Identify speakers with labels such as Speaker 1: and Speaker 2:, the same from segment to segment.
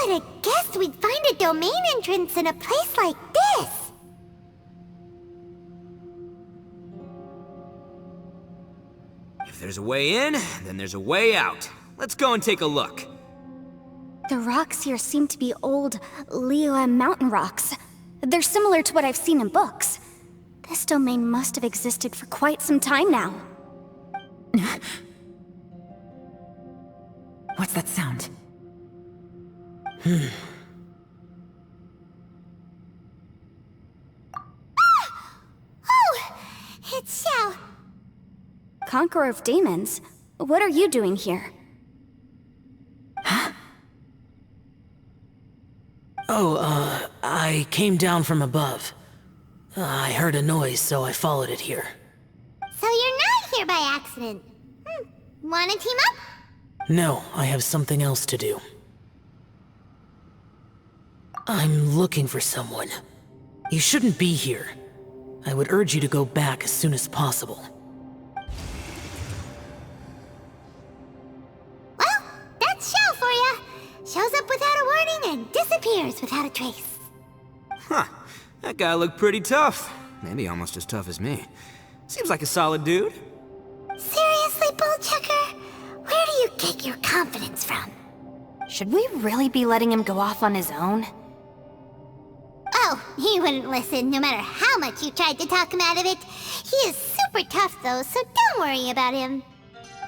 Speaker 1: would have guessed we'd find a domain entrance in a place like this?
Speaker 2: If there's a way in, then there's a way out. Let's go and take a look.
Speaker 3: The rocks here seem to be old Liyue mountain rocks. They're similar to what I've seen in books. This domain must have existed for quite some time now.
Speaker 4: What's that sound?
Speaker 1: Oh! It's Xiao.
Speaker 3: Conqueror of Demons? What are you doing here?
Speaker 4: I came down from above. I heard a noise, so I followed it here.
Speaker 1: So you're not here by accident. Wanna team up?
Speaker 4: No, I have something else to do. I'm looking for someone. You shouldn't be here. I would urge you to go back as soon as possible.
Speaker 1: Well, that's Xiao for ya. Shows up without a warning and disappears without a trace.
Speaker 2: Huh. That guy looked pretty tough. Maybe almost as tough as me. Seems like a solid dude.
Speaker 1: Seriously, Bullchucker? Where do you get your confidence from?
Speaker 3: Should we really be letting him go off on his own?
Speaker 1: Oh, he wouldn't listen no matter how much you tried to talk him out of it. He is super tough though, so don't worry about him.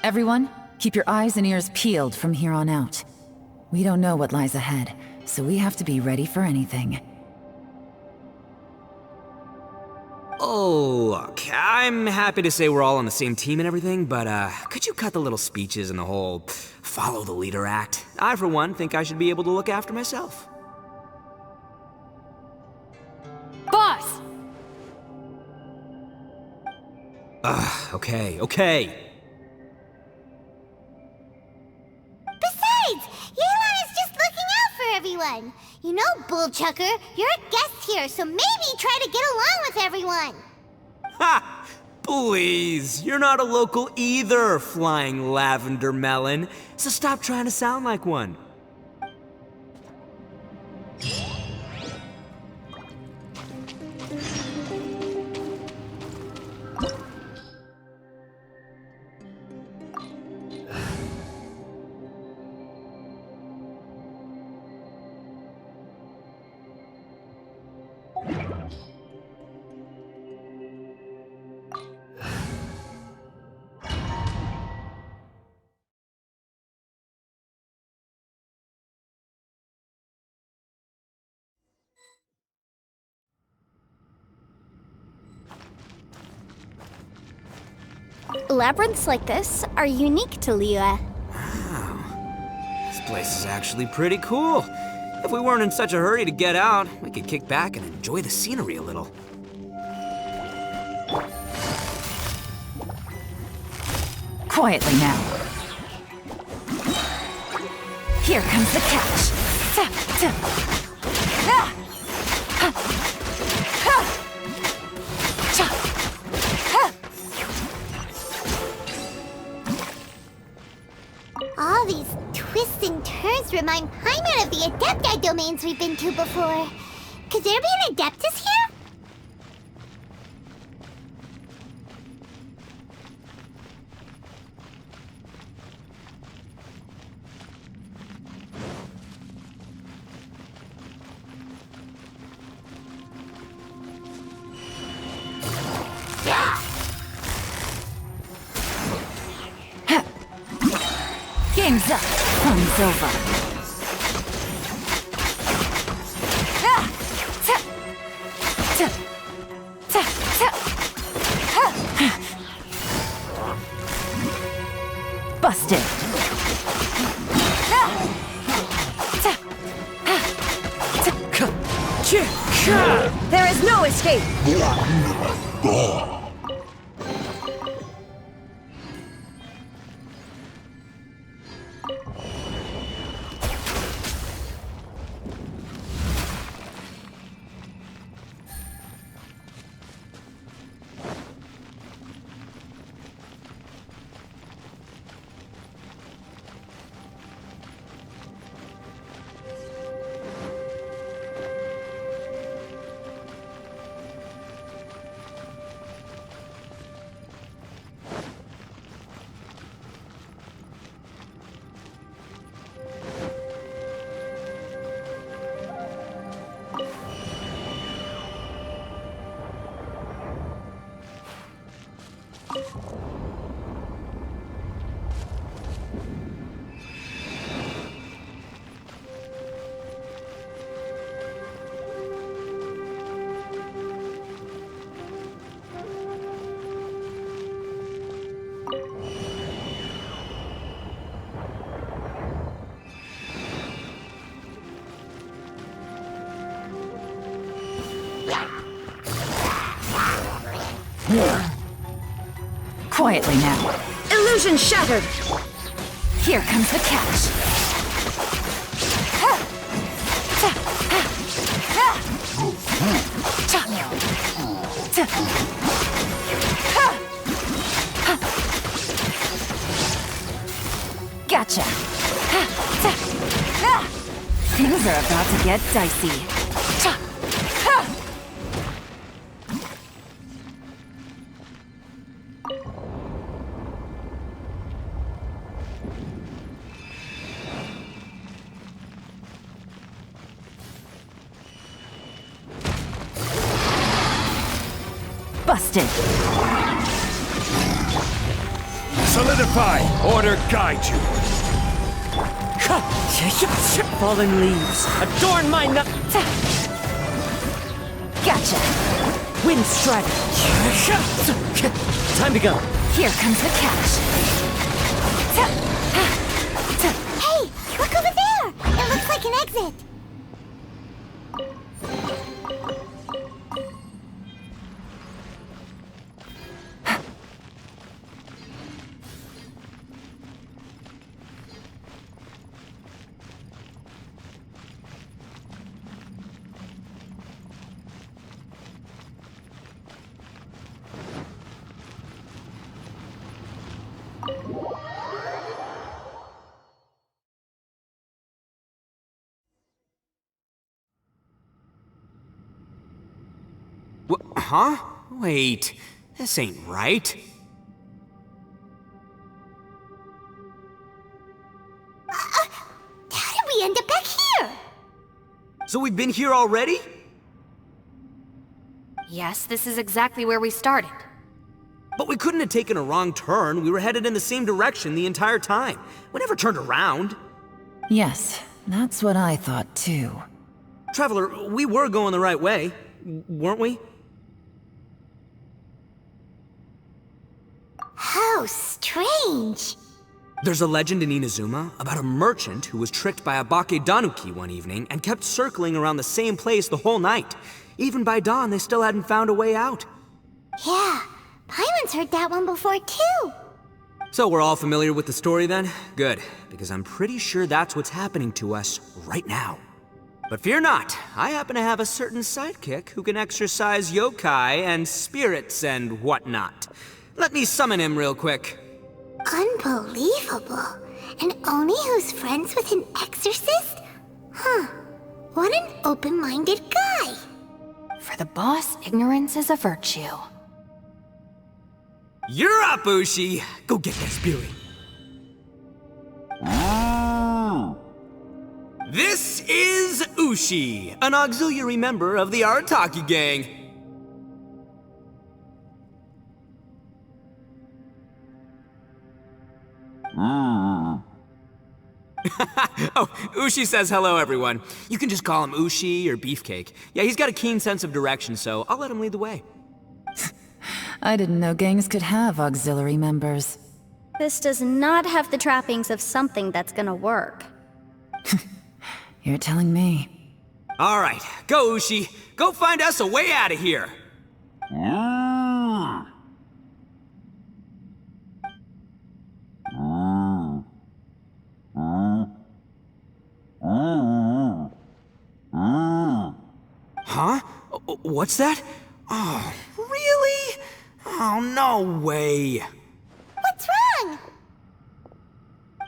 Speaker 5: Everyone, keep your eyes and ears peeled from here on out. We don't know what lies ahead, so we have to be ready for anything.
Speaker 2: Oh, look, I'm happy to say we're all on the same team and everything, but could you cut the little speeches and the whole follow the leader act? I, for one, think I should be able to look after myself.
Speaker 3: Boss!
Speaker 2: Okay.
Speaker 1: Besides, Yelan is just looking out for everyone. You know, Bullchucker, you're a guest here, so maybe try to get along with everyone.
Speaker 2: Ha! Please, you're not a local either, flying lavender melon, so stop trying to sound like one.
Speaker 3: Labyrinths like this are unique to Liyue.
Speaker 2: Wow. This place is actually pretty cool. If we weren't in such a hurry to get out, we could kick back and enjoy the scenery a little.
Speaker 5: Quietly now. Here comes the catch.
Speaker 1: All these twists and turns remind Paimon of the Adepti domains we've been to before. Could there be an Adeptus here?
Speaker 5: Game's up. Fun's over. Busted.
Speaker 3: There is no escape!
Speaker 5: Quietly now. Illusion shattered! Here comes the catch. Gotcha. Things are about to get dicey. Busted.
Speaker 6: Solidify! Order guide you!
Speaker 4: Fallen leaves, adorn my nut.
Speaker 5: Gotcha.
Speaker 4: Wind strider. Time to go.
Speaker 5: Here comes the catch.
Speaker 1: Hey, look over there! It looks like an exit.
Speaker 2: Huh? Wait, this ain't right.
Speaker 1: How did we end up back here?
Speaker 2: So we've been here already?
Speaker 7: Yes, this is exactly where we started.
Speaker 2: But we couldn't have taken a wrong turn. We were headed in the same direction the entire time. We never turned around.
Speaker 5: Yes, that's what I thought too.
Speaker 2: Traveler, we were going the right way, weren't we?
Speaker 1: How strange.
Speaker 2: There's a legend in Inazuma about a merchant who was tricked by a Bakedanuki one evening and kept circling around the same place the whole night. Even by dawn, they still hadn't found a way out.
Speaker 1: Yeah, Paimon's heard that one before too.
Speaker 2: So we're all familiar with the story then? Good, because I'm pretty sure that's what's happening to us right now. But fear not, I happen to have a certain sidekick who can exercise yokai and spirits and whatnot. Let me summon him real quick.
Speaker 1: Unbelievable. An Oni who's friends with an exorcist? Huh. What an open-minded guy.
Speaker 7: For the boss, ignorance is a virtue.
Speaker 2: You're up, Ushi! Go get that spirit. This is Ushi, an auxiliary member of the Arataki gang. Oh, Ushi says hello, everyone. You can just call him Ushi or Beefcake. Yeah, he's got a keen sense of direction, so I'll let him lead the way.
Speaker 5: I didn't know gangs could have auxiliary members.
Speaker 3: This does not have the trappings of something that's gonna work.
Speaker 5: You're telling me.
Speaker 2: All right, go, Ushi. Go find us a way out of here. Huh? What's that? Oh, really? Oh, no way.
Speaker 1: What's wrong?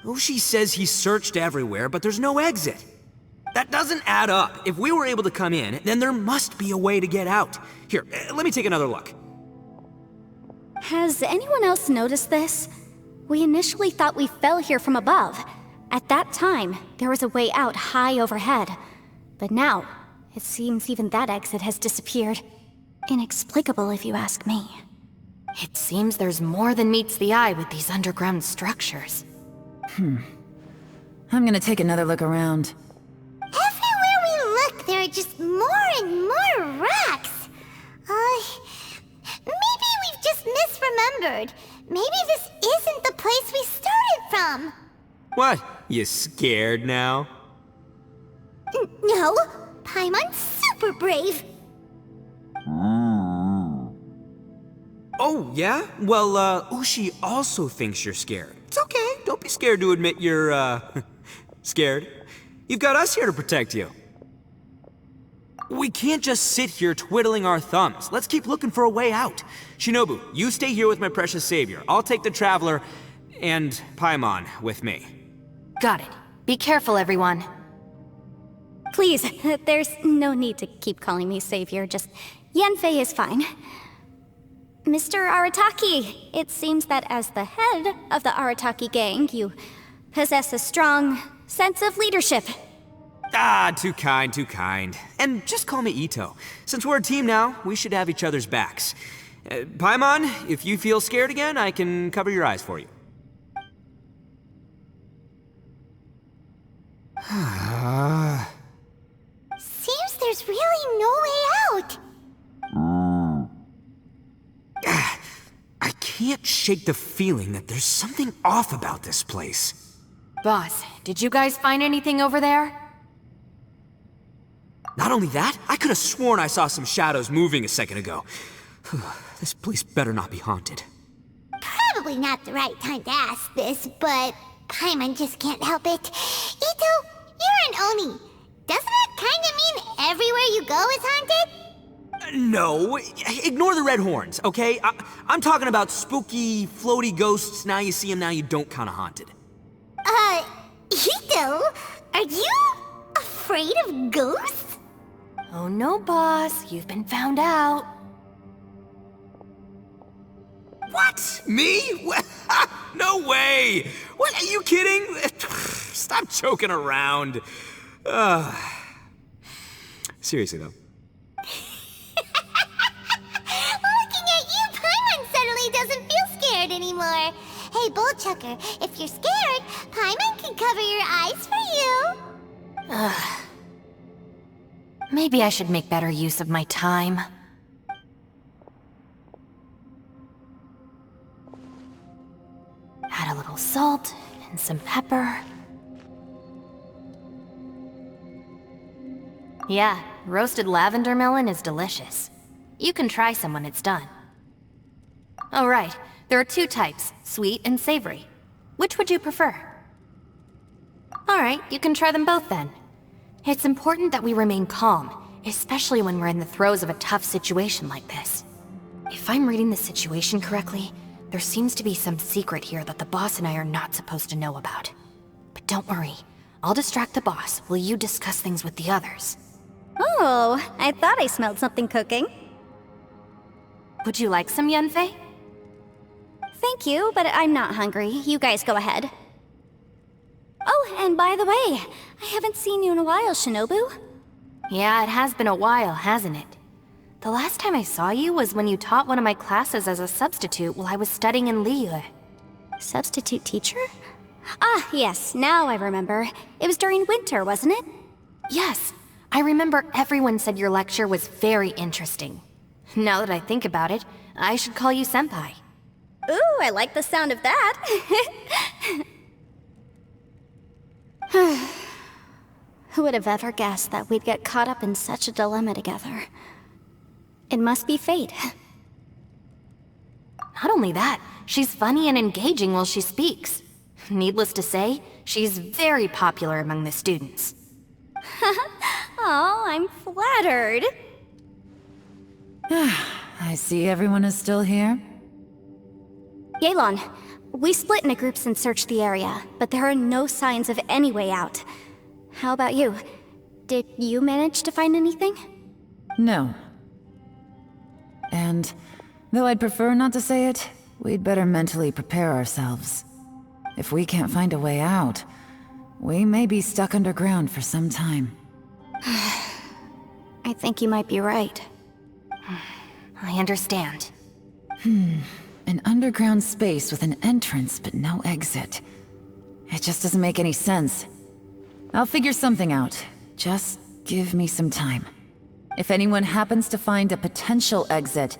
Speaker 2: Ushi says he searched everywhere, but there's no exit. That doesn't add up. If we were able to come in, then there must be a way to get out. Here, let me take another look.
Speaker 3: Has anyone else noticed this? We initially thought we fell here from above. At that time, there was a way out high overhead. But now, it seems even that exit has disappeared. Inexplicable, if you ask me.
Speaker 7: It seems there's more than meets the eye with these underground structures.
Speaker 5: I'm gonna take another look around.
Speaker 1: Everywhere we look, there are just more and more rocks. Maybe we've just misremembered. Maybe this isn't the place we started from.
Speaker 2: What? You scared now?
Speaker 1: No, Paimon's super brave.
Speaker 2: Oh, yeah? Well, Ushi also thinks you're scared. It's okay, don't be scared to admit you're, scared. You've got us here to protect you. We can't just sit here twiddling our thumbs. Let's keep looking for a way out. Shinobu, you stay here with my precious savior. I'll take the Traveler and Paimon with me.
Speaker 7: Got it. Be careful, everyone.
Speaker 3: Please, there's no need to keep calling me savior, just Yanfei is fine. Mr. Arataki, it seems that as the head of the Arataki gang, you possess a strong sense of leadership.
Speaker 2: Ah, too kind, too kind. And just call me Ito. Since we're a team now, we should have each other's backs. Paimon, if you feel scared again, I can cover your eyes for you.
Speaker 1: Seems there's really no way out.
Speaker 2: I can't shake the feeling that there's something off about this place.
Speaker 7: Boss, did you guys find anything over there?
Speaker 2: Not only that, I could have sworn I saw some shadows moving a second ago. This place better not be haunted.
Speaker 1: Probably not the right time to ask this, but Paimon just can't help it. Ito, you're an Oni. Doesn't it kind of mean everywhere you go is haunted?
Speaker 2: No, ignore the red horns, okay? I'm talking about spooky, floaty ghosts, now you see them, now you don't kinda haunted.
Speaker 1: Ito, are you afraid of ghosts?
Speaker 7: Oh no, boss. You've been found out.
Speaker 2: What? Me? No way! What, are you kidding? Stop joking around. Seriously though.
Speaker 1: Looking at you, Paimon suddenly doesn't feel scared anymore. Hey, Bullchucker, if you're scared, Paimon can cover your eyes for you.
Speaker 7: Maybe I should make better use of my time. Add a little salt and some pepper. Yeah, roasted lavender melon is delicious. You can try some when it's done. Oh right, there are two types, sweet and savory. Which would you prefer? Alright, you can try them both then. It's important that we remain calm, especially when we're in the throes of a tough situation like this. If I'm reading the situation correctly, there seems to be some secret here that the boss and I are not supposed to know about. But don't worry, I'll distract the boss while you discuss things with the others.
Speaker 3: Oh, I thought I smelled something cooking.
Speaker 7: Would you like some Yanfei?
Speaker 3: Thank you, but I'm not hungry. You guys go ahead. Oh, and by the way, I haven't seen you in a while, Shinobu.
Speaker 7: Yeah, it has been a while, hasn't it? The last time I saw you was when you taught one of my classes as a substitute while I was studying in Liyue.
Speaker 3: Substitute teacher? Ah, yes, now I remember. It was during winter, wasn't it?
Speaker 7: Yes, I remember everyone said your lecture was very interesting. Now that I think about it, I should call you Senpai.
Speaker 3: Ooh, I like the sound of that. Who would have ever guessed that we'd get caught up in such a dilemma together? It must be fate.
Speaker 7: Not only that, she's funny and engaging while she speaks. Needless to say, she's very popular among the students.
Speaker 3: Oh, I'm flattered.
Speaker 5: I see everyone is still here.
Speaker 3: Yelan, we split into groups and searched the area, but there are no signs of any way out. How about you? Did you manage to find anything?
Speaker 5: No. And, though I'd prefer not to say it, we'd better mentally prepare ourselves. If we can't find a way out, we may be stuck underground for some time.
Speaker 3: I think you might be right.
Speaker 7: I understand.
Speaker 5: An underground space with an entrance but no exit. It just doesn't make any sense. I'll figure something out. Just give me some time. If anyone happens to find a potential exit,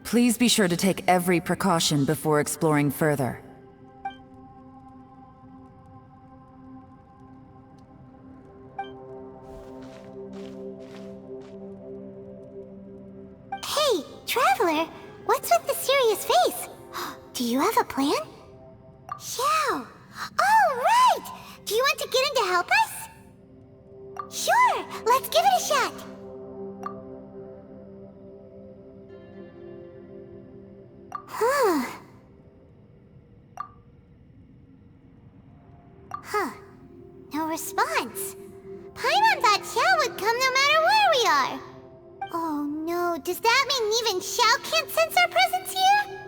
Speaker 5: please be sure to take every precaution before exploring further.
Speaker 1: Hey, Traveler, What's with the serious face? Do you have a plan? Yeah. Oh, right! Do you want to get in to help us? Sure, let's give it a shot. Huh. No response. Paimon thought Xiao would come no matter where we are. Oh no, does that mean even Xiao can't sense our presence here?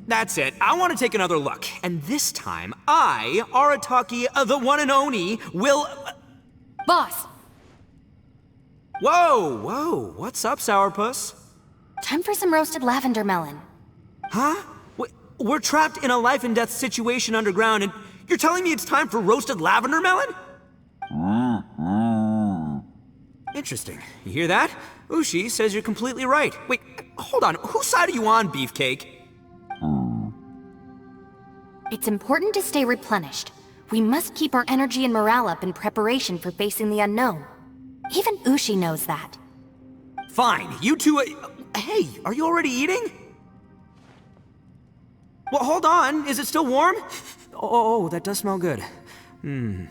Speaker 2: That's it. I want to take another look. And this time, I, Arataki, the one and only, will...
Speaker 7: Boss!
Speaker 2: Whoa. What's up, Sourpuss?
Speaker 7: Time for some roasted lavender melon.
Speaker 2: Huh? We're trapped in a life and death situation underground, and you're telling me it's time for roasted lavender melon? Interesting. You hear that? Ushi says you're completely right. Wait, hold on. Whose side are you on, Beefcake?
Speaker 7: It's important to stay replenished. We must keep our energy and morale up in preparation for facing the unknown. Even Ushi knows that.
Speaker 2: Fine, you two... hey, are you already eating? Well, hold on. Is it still warm? Oh, that does smell good. Fine,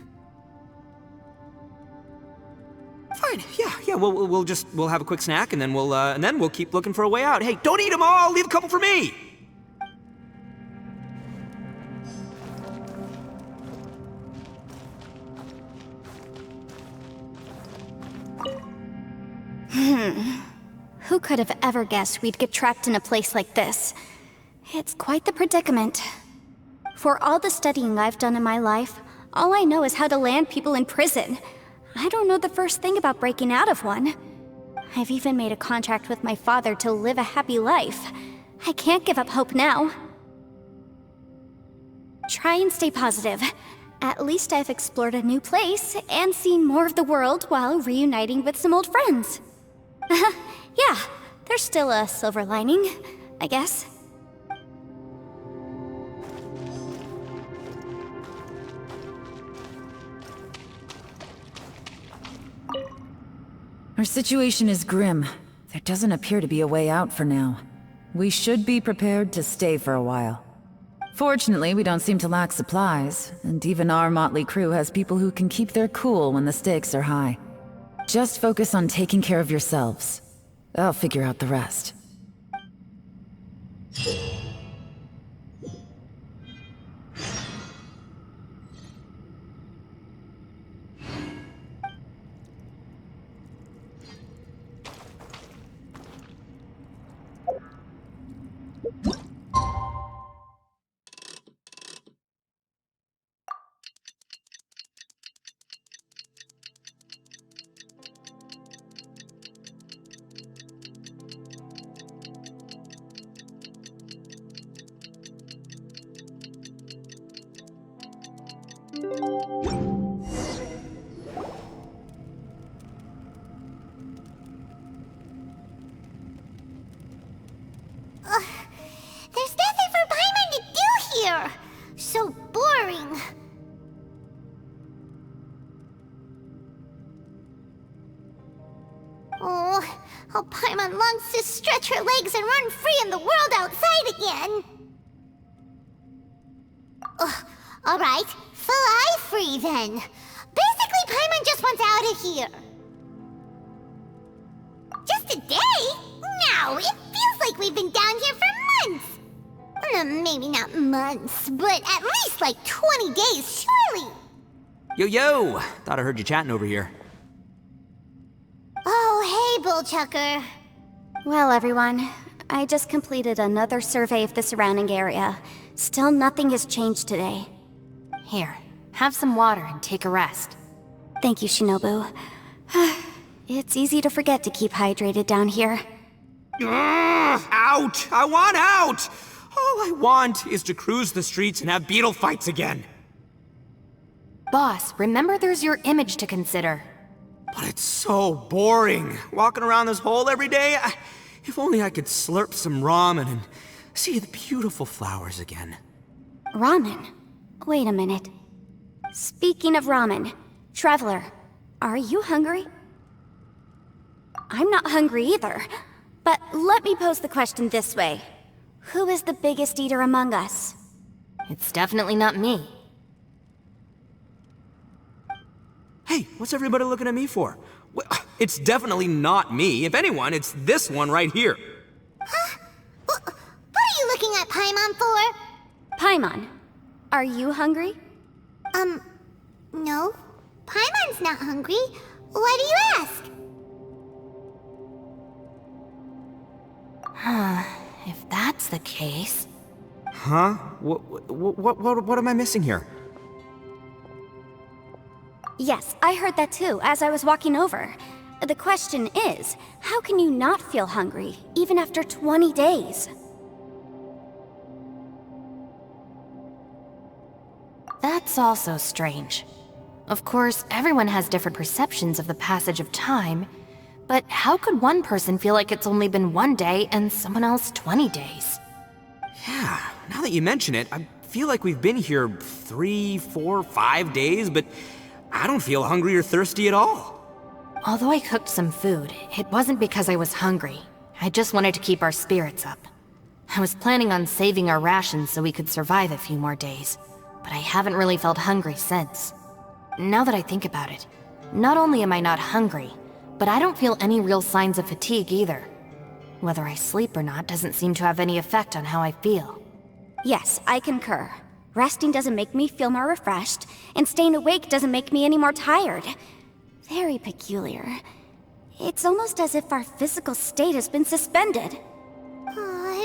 Speaker 2: yeah, we'll have a quick snack, and then we'll keep looking for a way out. Hey, don't eat them all! Leave a couple for me!
Speaker 3: Who could have ever guessed we'd get trapped in a place like this? It's quite the predicament. For all the studying I've done in my life, all I know is how to land people in prison. I don't know the first thing about breaking out of one. I've even made a contract with my father to live a happy life. I can't give up hope now. Try and stay positive. At least I've explored a new place and seen more of the world while reuniting with some old friends. Yeah, there's still a silver lining, I guess.
Speaker 5: Our situation is grim. There doesn't appear to be a way out for now. We should be prepared to stay for a while. Fortunately, we don't seem to lack supplies, and even our motley crew has people who can keep their cool when the stakes are high. Just focus on taking care of yourselves. I'll figure out the rest.
Speaker 1: There's nothing for Paimon to do here! So boring. Oh, Paimon longs to stretch her legs and run free in the world outside again. Alright, fly free then. Basically, Paimon just wants out of here. Just a day? No, it feels like we've been down here for months. Maybe not months, but at least like 20 days, surely.
Speaker 2: Yo! Thought I heard you chatting over here.
Speaker 1: Oh, hey, Bullchucker.
Speaker 3: Well, everyone, I just completed another survey of the surrounding area. Still nothing has changed today.
Speaker 7: Here, have some water and take a rest.
Speaker 3: Thank you, Shinobu. It's easy to forget to keep hydrated down here.
Speaker 2: Out! I want out! All I want is to cruise the streets and have beetle fights again.
Speaker 7: Boss, remember there's your image to consider.
Speaker 2: But it's so boring, walking around this hole every day. If only I could slurp some ramen and see the beautiful flowers again.
Speaker 3: Ramen? Wait a minute. Speaking of ramen, Traveler, are you hungry? I'm not hungry either. But let me pose the question this way. Who is the biggest eater among us?
Speaker 7: It's definitely not me.
Speaker 2: Hey, what's everybody looking at me for? It's definitely not me. If anyone, it's this one right here.
Speaker 1: Huh? What are you looking at Paimon for?
Speaker 3: Paimon, are you hungry?
Speaker 1: No. Paimon's not hungry. Why do you ask?
Speaker 7: If that's the case...
Speaker 2: Huh? What am I missing here?
Speaker 3: Yes, I heard that too, as I was walking over. The question is, how can you not feel hungry, even after 20 days?
Speaker 7: That's also strange. Of course, everyone has different perceptions of the passage of time, but how could one person feel like it's only been 1 day and someone else 20 days?
Speaker 2: Yeah, now that you mention it, I feel like we've been here 3, 4, 5 days, but I don't feel hungry or thirsty at all.
Speaker 7: Although I cooked some food, it wasn't because I was hungry. I just wanted to keep our spirits up. I was planning on saving our rations so we could survive a few more days, but I haven't really felt hungry since. Now that I think about it, not only am I not hungry, but I don't feel any real signs of fatigue either. Whether I sleep or not doesn't seem to have any effect on how I feel.
Speaker 3: Yes, I concur. Resting doesn't make me feel more refreshed, and staying awake doesn't make me any more tired. Very peculiar. It's almost as if our physical state has been suspended.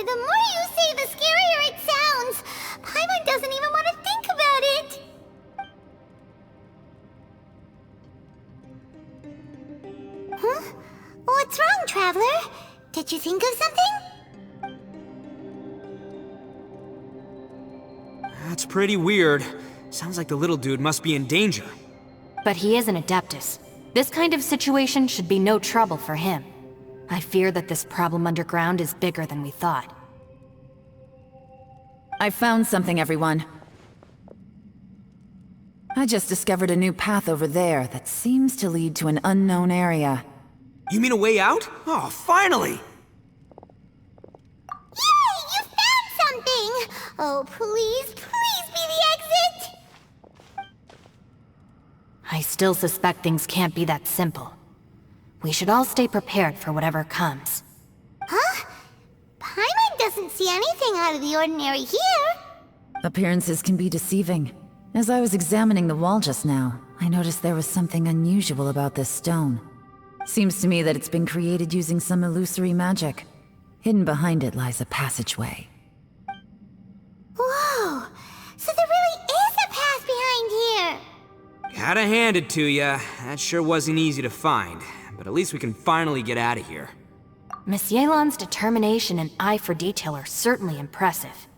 Speaker 1: The more you say, the scarier it sounds. Paimon doesn't even want to think about it. Huh? What's wrong, Traveler? Did you think of something?
Speaker 2: That's pretty weird. Sounds like the little dude must be in danger.
Speaker 7: But he is an Adeptus. This kind of situation should be no trouble for him. I fear that this problem underground is bigger than we thought.
Speaker 5: I found something, everyone. I just discovered a new path over there that seems to lead to an unknown area.
Speaker 2: You mean a way out? Oh, finally!
Speaker 1: Yay! You found something! Oh, please be the exit!
Speaker 7: I still suspect things can't be that simple. We should all stay prepared for whatever comes.
Speaker 1: Huh? Paimon doesn't see anything out of the ordinary here.
Speaker 5: Appearances can be deceiving. As I was examining the wall just now, I noticed there was something unusual about this stone. Seems to me that it's been created using some illusory magic. Hidden behind it lies a passageway.
Speaker 1: Whoa! So there really is a path behind here!
Speaker 2: Gotta hand it to ya. That sure wasn't easy to find. But at least we can finally get out of here.
Speaker 7: Miss Yelan's determination and eye for detail are certainly impressive.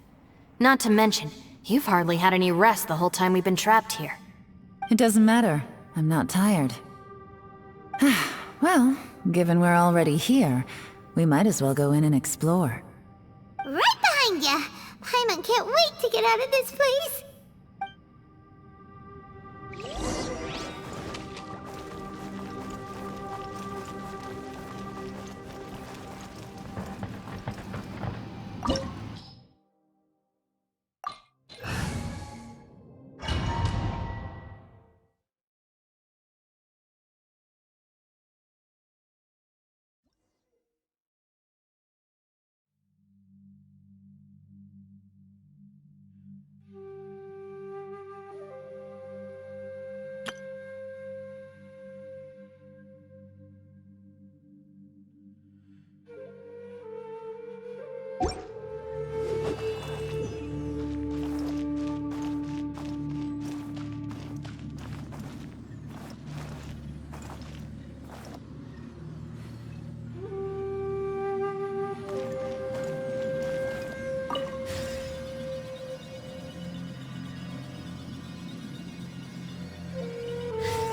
Speaker 7: Not to mention, you've hardly had any rest the whole time we've been trapped here.
Speaker 5: It doesn't matter. I'm not tired. Well, given we're already here, we might as well go in and explore.
Speaker 1: Right behind ya! Paimon can't wait to get out of this place!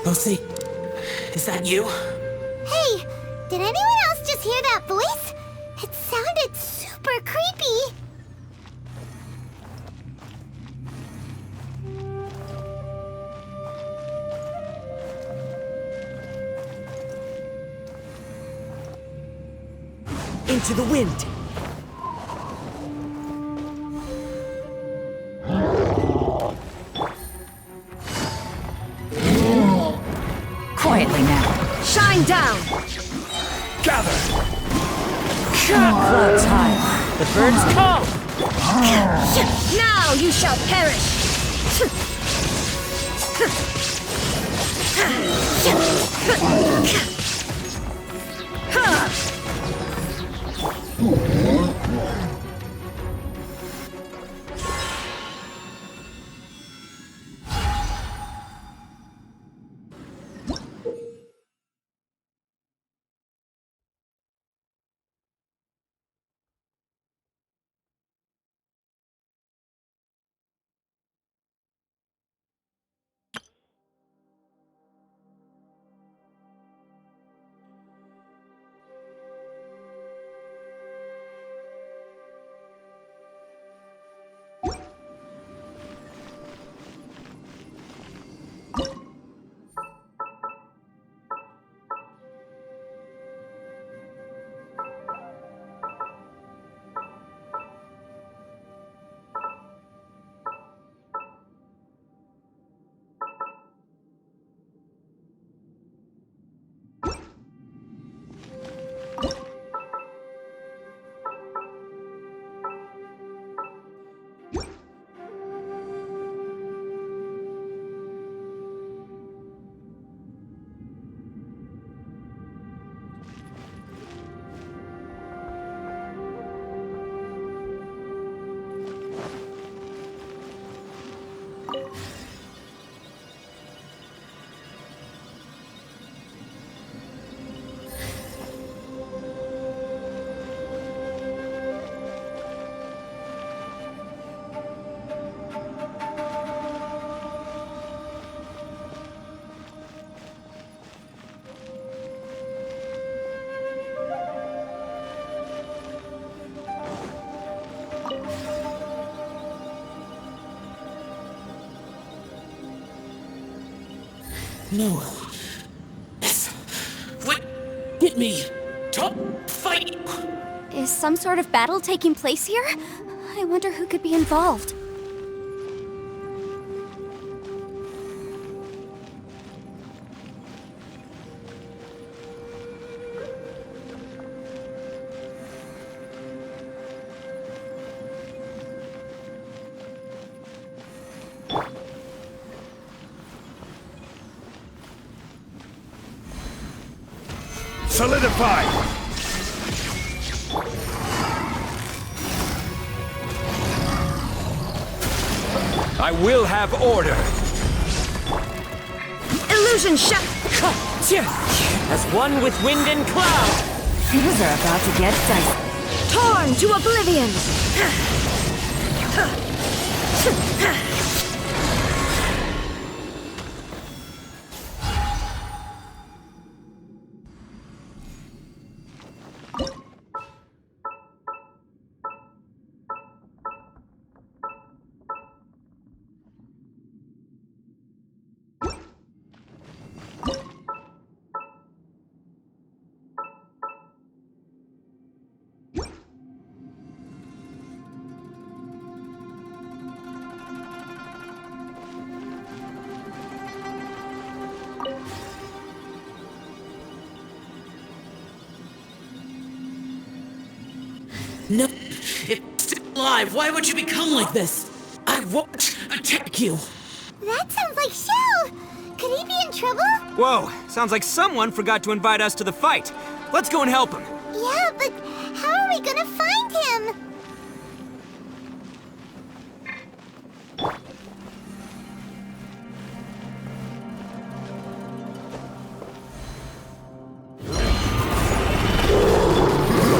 Speaker 4: Lucy, is that you?
Speaker 1: Hey, did anyone else just hear that voice? It sounded super creepy.
Speaker 2: Into the wind.
Speaker 5: Quietly now.
Speaker 8: Shine down!
Speaker 6: Gather!
Speaker 4: Clouds high. The birds call.
Speaker 8: Now you shall perish!
Speaker 4: No. Yes. What? Get me. Top fight.
Speaker 3: Is some sort of battle taking place here? I wonder who could be involved.
Speaker 6: Solidify! I will have order!
Speaker 8: Illusion shut!
Speaker 4: As one with wind and cloud.
Speaker 5: Things are about to get dicey.
Speaker 8: Torn to oblivion!
Speaker 4: No. It's still alive. Why would you become like this? I won't attack you.
Speaker 1: That sounds like Shell! Could he be in trouble?
Speaker 2: Whoa, sounds like someone forgot to invite us to the fight. Let's go and help him.
Speaker 1: Yeah, but how are we gonna find him?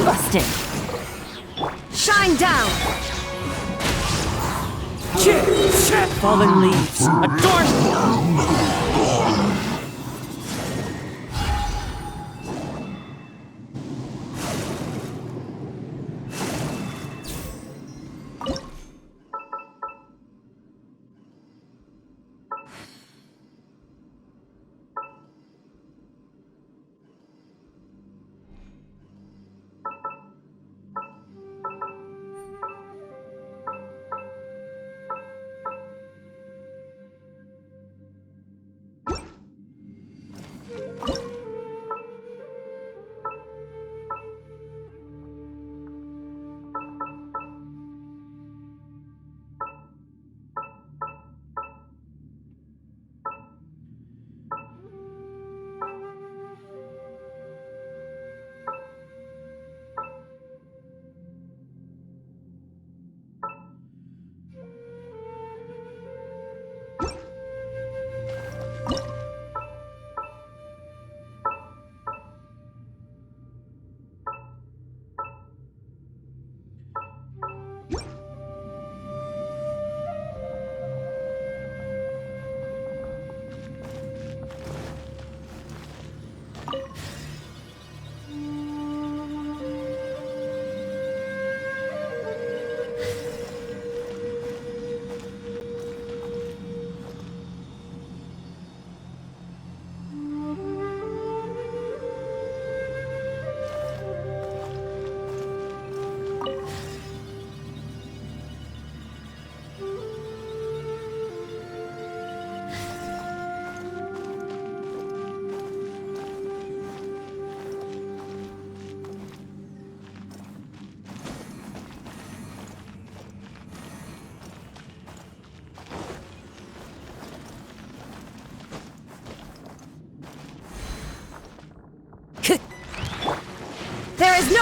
Speaker 5: Busted.
Speaker 8: Shine down!
Speaker 4: Fallen leaves. Adorn.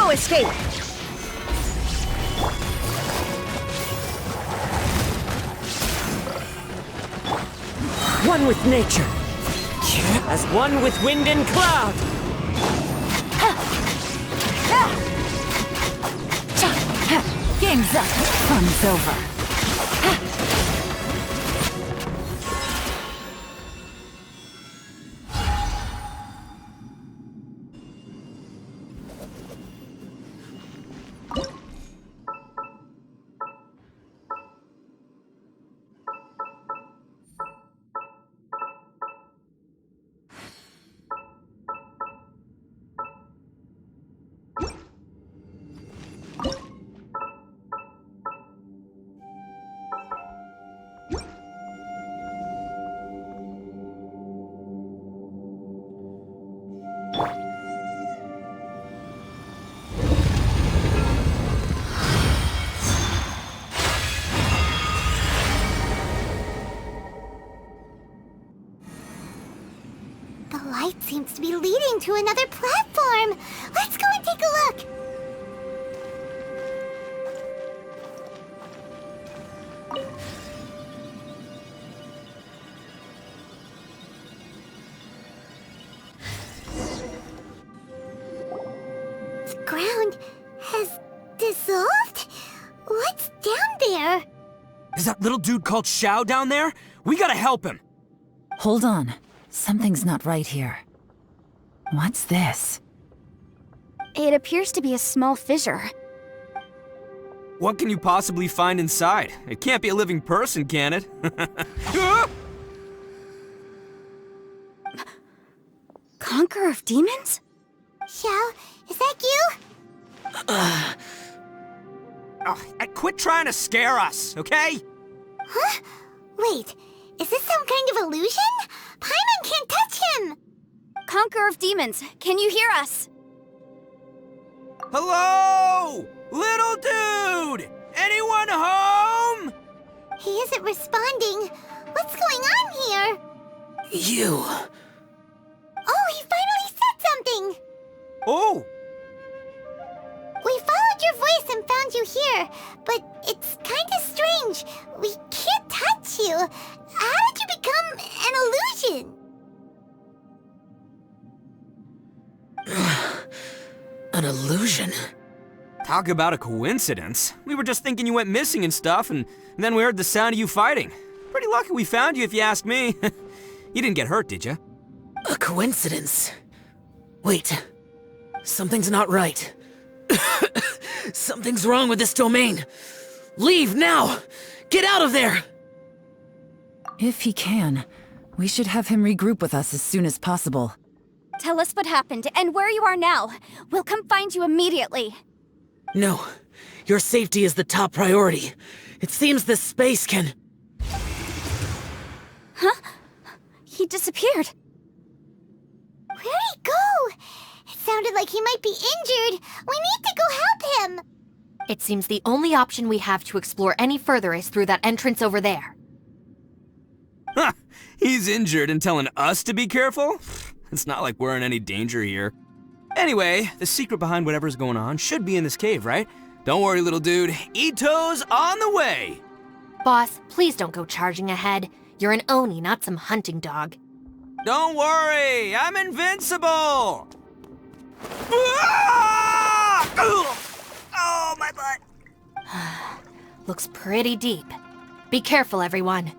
Speaker 8: No escape!
Speaker 4: One with nature, as one with wind and cloud.
Speaker 5: Game's up. Fun's over.
Speaker 1: The light seems to be leading to another platform. Let's go and take a look. The ground has dissolved? What's down there?
Speaker 2: Is that little dude called Xiao down there? We gotta help him.
Speaker 5: Hold on. Something's not right here. What's this?
Speaker 3: It appears to be a small fissure.
Speaker 2: What can you possibly find inside? It can't be a living person, can it?
Speaker 3: Conqueror of demons?
Speaker 1: Xiao, is that you?
Speaker 2: Quit trying to scare us, okay?
Speaker 1: Huh? Wait, is this some kind of illusion? Paimon can't touch him!
Speaker 3: Conqueror of demons, can you hear us?
Speaker 2: Hello? Little dude! Anyone home?
Speaker 1: He isn't responding. What's going on here?
Speaker 4: You.
Speaker 1: Oh, he finally said something!
Speaker 2: Oh!
Speaker 1: We followed your voice and found you here, but it's kinda strange. We can't touch you. How did you become an illusion?
Speaker 4: An illusion?
Speaker 2: Talk about a coincidence. We were just thinking you went missing and stuff, and then we heard the sound of you fighting. Pretty lucky we found you, if you ask me. You didn't get hurt, did you?
Speaker 4: A coincidence? Wait. Something's not right. Something's wrong with this domain. Leave now! Get out of there!
Speaker 5: If he can, we should have him regroup with us as soon as possible.
Speaker 3: Tell us what happened and where you are now. We'll come find you immediately.
Speaker 4: No. Your safety is the top priority. It seems this space can...
Speaker 3: Huh? He disappeared.
Speaker 1: Where'd he go? It sounded like he might be injured. We need to go help him.
Speaker 7: It seems the only option we have to explore any further is through that entrance over there.
Speaker 2: Huh! He's injured and telling us to be careful? It's not like we're in any danger here. Anyway, the secret behind whatever's going on should be in this cave, right? Don't worry, little dude. Ito's on the way!
Speaker 7: Boss, please don't go charging ahead. You're an Oni, not some hunting dog.
Speaker 2: Don't worry, I'm invincible! Ah! Oh, my butt.
Speaker 7: Looks pretty deep. Be careful, everyone.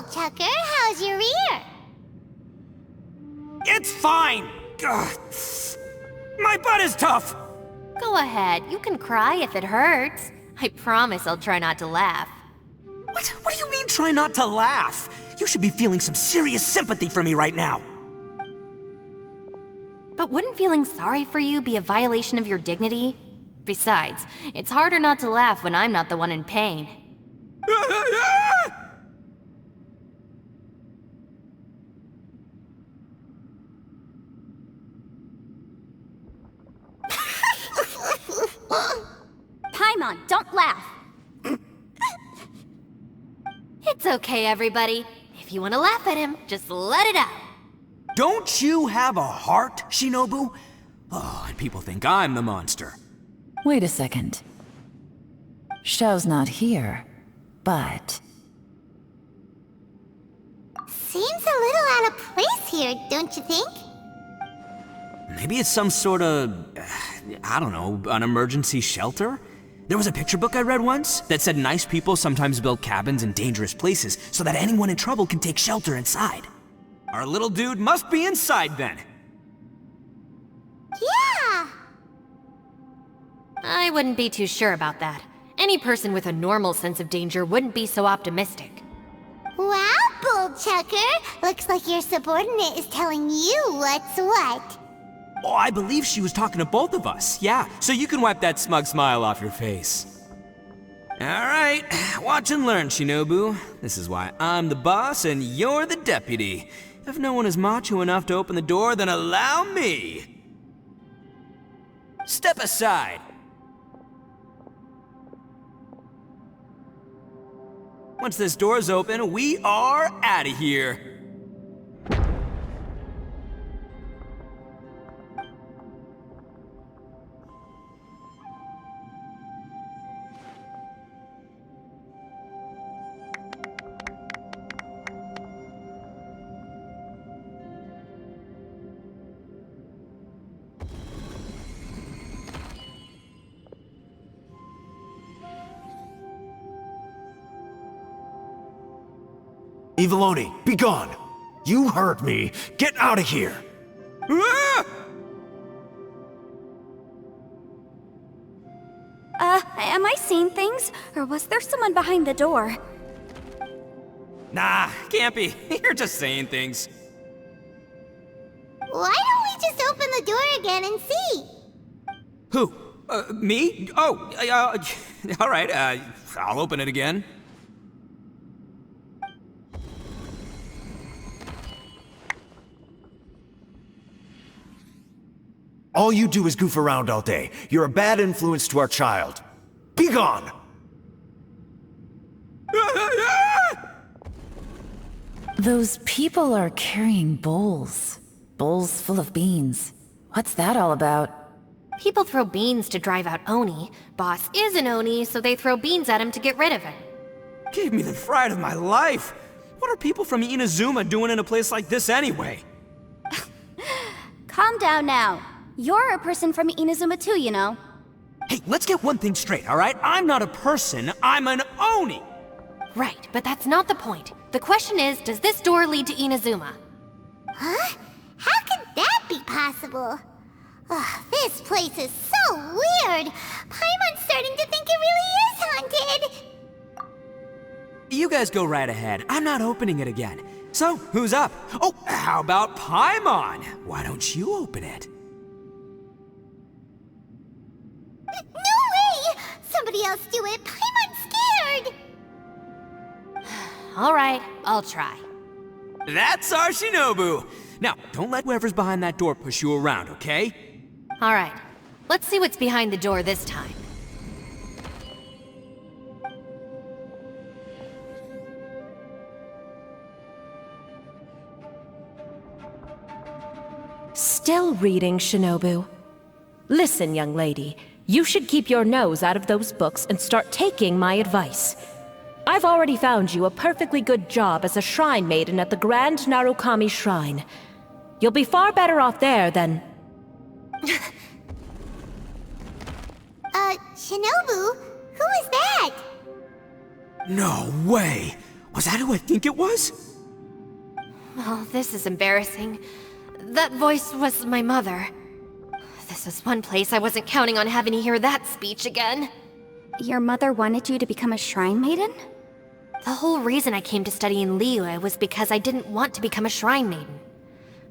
Speaker 1: Bullchucker, how's your ear?
Speaker 2: It's fine! Ugh. My butt is tough!
Speaker 7: Go ahead, you can cry if it hurts. I promise I'll try not to laugh.
Speaker 2: What do you mean, try not to laugh? You should be feeling some serious sympathy for me right now.
Speaker 7: But wouldn't feeling sorry for you be a violation of your dignity? Besides, it's harder not to laugh when I'm not the one in pain.
Speaker 3: Paimon, don't laugh!
Speaker 7: It's okay, everybody. If you want to laugh at him, just let it out.
Speaker 2: Don't you have a heart, Shinobu? Oh, and people think I'm the monster.
Speaker 5: Wait a second. Xiao's not here, but...
Speaker 1: Seems a little out of place here, don't you think?
Speaker 2: Maybe it's some sort of, I don't know, an emergency shelter? There was a picture book I read once that said nice people sometimes build cabins in dangerous places so that anyone in trouble can take shelter inside. Our little dude must be inside then.
Speaker 1: Yeah!
Speaker 7: I wouldn't be too sure about that. Any person with a normal sense of danger wouldn't be so optimistic.
Speaker 1: Wow, Bullchucker! Looks like your subordinate is telling you what's what.
Speaker 2: Oh, I believe she was talking to both of us. Yeah, so you can wipe that smug smile off your face. All right, watch and learn, Shinobu. This is why I'm the boss and you're the deputy. If no one is macho enough to open the door, then allow me. Step aside. Once this door's open, we are out of here.
Speaker 6: Eviloni, be gone! You heard me! Get out of here!
Speaker 2: Ah!
Speaker 3: Am I seeing things? Or was there someone behind the door?
Speaker 2: Nah, can't be. You're just saying things.
Speaker 1: Why don't we just open the door again and see?
Speaker 2: Who? Me? Oh, all right, I'll open it again.
Speaker 6: All you do is goof around all day. You're a bad influence to our child. Be gone!
Speaker 5: Those people are carrying bowls. Bowls full of beans. What's that all about?
Speaker 7: People throw beans to drive out Oni. Boss is an Oni, so they throw beans at him to get rid of him.
Speaker 2: Gave me the fright of my life. What are people from Inazuma doing in a place like this anyway?
Speaker 3: Calm down now. You're a person from Inazuma too, you know.
Speaker 2: Hey, let's get one thing straight, all right? I'm not a person, I'm an Oni!
Speaker 7: Right, but that's not the point. The question is, does this door lead to Inazuma?
Speaker 1: Huh? How could that be possible? Ugh, this place is so weird! Paimon's starting to think it really is haunted!
Speaker 2: You guys go right ahead. I'm not opening it again. So, who's up? Oh, how about Paimon? Why don't you open it?
Speaker 1: No way! Somebody else do it! Paimon's scared!
Speaker 7: All right, I'll try.
Speaker 2: That's our Shinobu! Now, don't let whoever's behind that door push you around, okay?
Speaker 7: All right, let's see what's behind the door this time.
Speaker 9: Still reading, Shinobu. Listen, young lady. You should keep your nose out of those books and start taking my advice. I've already found you a perfectly good job as a shrine maiden at the Grand Narukami Shrine. You'll be far better off there than...
Speaker 1: Shinobu? Who is that?
Speaker 2: No way! Was that who I think it was?
Speaker 7: Oh, this is embarrassing. That voice was my mother. This is one place I wasn't counting on having to hear that speech again.
Speaker 3: Your mother wanted you to become a shrine maiden?
Speaker 7: The whole reason I came to study in Liyue was because I didn't want to become a shrine maiden.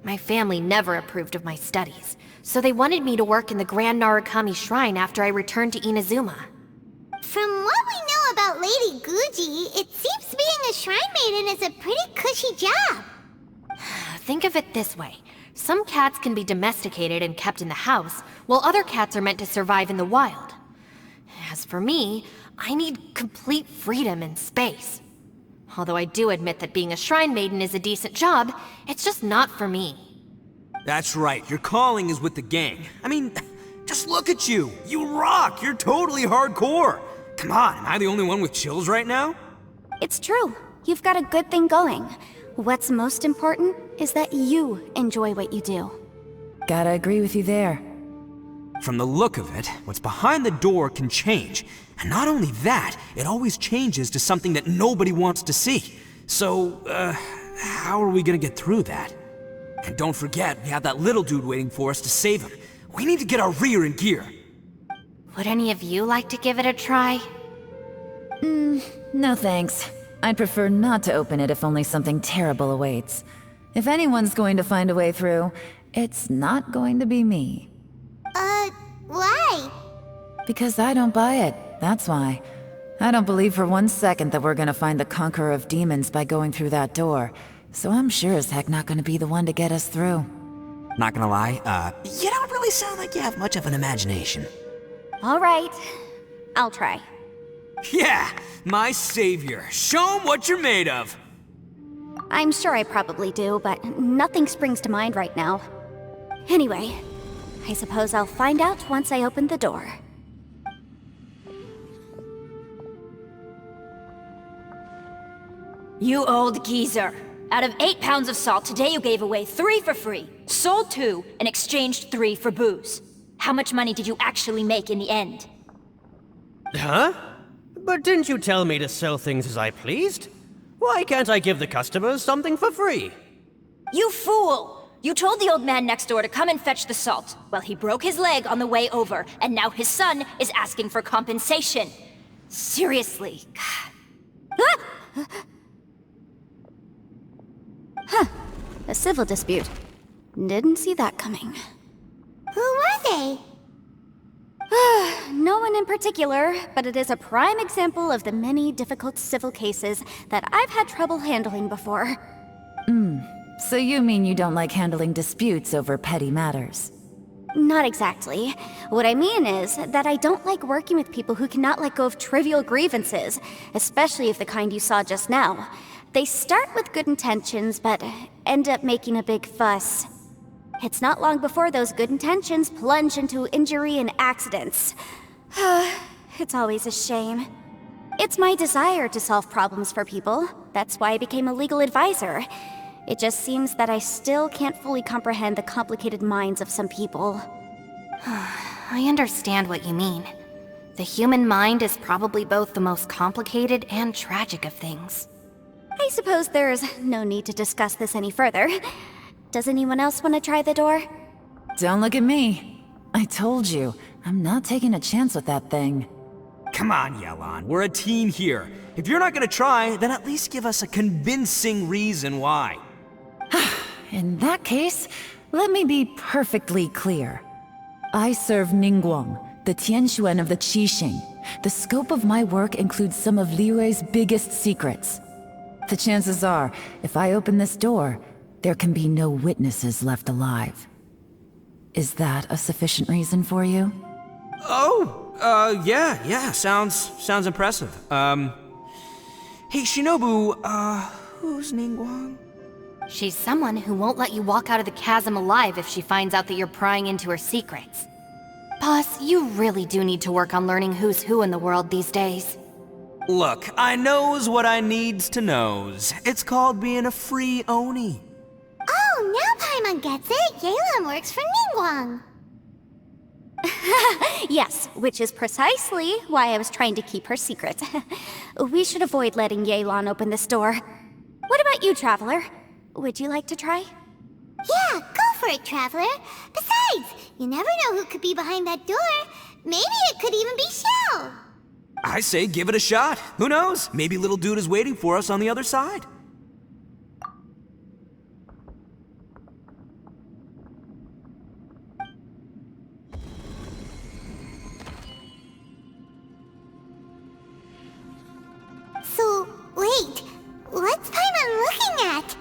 Speaker 7: My family never approved of my studies, so they wanted me to work in the Grand Narukami Shrine after I returned to Inazuma.
Speaker 1: From what we know about Lady Guji, it seems being a shrine maiden is a pretty cushy job.
Speaker 7: Think of it this way. Some cats can be domesticated and kept in the house, while other cats are meant to survive in the wild. As for me, I need complete freedom and space. Although I do admit that being a shrine maiden is a decent job, it's just not for me.
Speaker 2: That's right, your calling is with the gang. I mean, just look at you. You rock, you're totally hardcore. Come on, am I the only one with chills right now?
Speaker 3: It's true. You've got a good thing going. What's most important is that you enjoy what you do.
Speaker 5: Gotta agree with you there.
Speaker 2: From the look of it, what's behind the door can change. And not only that, it always changes to something that nobody wants to see. So, how are we gonna get through that? And don't forget, we have that little dude waiting for us to save him. We need to get our rear in gear.
Speaker 7: Would any of you like to give it a try?
Speaker 5: No thanks. I'd prefer not to open it if only something terrible awaits. If anyone's going to find a way through, it's not going to be me.
Speaker 1: Why?
Speaker 5: Because I don't buy it, that's why. I don't believe for 1 second that we're gonna find the Conqueror of Demons by going through that door, so I'm sure as heck not gonna be the one to get us through.
Speaker 2: Not gonna lie, you don't really sound like you have much of an imagination.
Speaker 3: All right, I'll try.
Speaker 2: Yeah, my savior. Show 'em what you're made of.
Speaker 3: I'm sure I probably do, but nothing springs to mind right now. Anyway, I suppose I'll find out once I open the door.
Speaker 10: You old geezer. Out of 8 pounds of salt, today you gave away 3 for free, sold 2, and exchanged 3 for booze. How much money did you actually make in the end?
Speaker 11: Huh? But didn't you tell me to sell things as I pleased? Why can't I give the customers something for free?
Speaker 10: You fool! You told the old man next door to come and fetch the salt. Well, he broke his leg on the way over, and now his son is asking for compensation. Seriously.
Speaker 3: A civil dispute. Didn't see that coming.
Speaker 1: Who were they?
Speaker 3: No one in particular, but it is a prime example of the many difficult civil cases that I've had trouble handling before.
Speaker 5: So you mean you don't like handling disputes over petty matters?
Speaker 3: Not exactly. What I mean is that I don't like working with people who cannot let go of trivial grievances, especially of the kind you saw just now. They start with good intentions, but end up making a big fuss. It's not long before those good intentions plunge into injury and accidents. It's always a shame. It's my desire to solve problems for people. That's why I became a legal advisor. It just seems that I still can't fully comprehend the complicated minds of some people.
Speaker 7: I understand what you mean. The human mind is probably both the most complicated and tragic of things.
Speaker 3: I suppose there's no need to discuss this any further. Does anyone else want to try the door?
Speaker 5: Don't look at me. I told you, I'm not taking a chance with that thing.
Speaker 2: Come on, Yelan, we're a team here. If you're not gonna try, then at least give us a convincing reason why.
Speaker 5: In that case, let me be perfectly clear. I serve Ningguang, the Tianxuan of the Qixing. The scope of my work includes some of Liyue's biggest secrets. The chances are, if I open this door, there can be no witnesses left alive. Is that a sufficient reason for you?
Speaker 2: Yeah, sounds impressive. Hey, Shinobu, who's Ningguang?
Speaker 7: She's someone who won't let you walk out of the chasm alive if she finds out that you're prying into her secrets. Boss, you really do need to work on learning who's who in the world these days.
Speaker 2: Look, I knows what I needs to knows. It's called being a free Oni.
Speaker 1: Oh, now Paimon gets it. Yelan works for Ningguang.
Speaker 3: Yes, which is precisely why I was trying to keep her secret. We should avoid letting Yelan open this door. What about you, Traveler? Would you like to try?
Speaker 1: Yeah, go for it, Traveler. Besides, you never know who could be behind that door. Maybe it could even be Shell.
Speaker 2: I say give it a shot. Who knows? Maybe little dude is waiting for us on the other side.
Speaker 1: So, wait. What's Paimon looking at?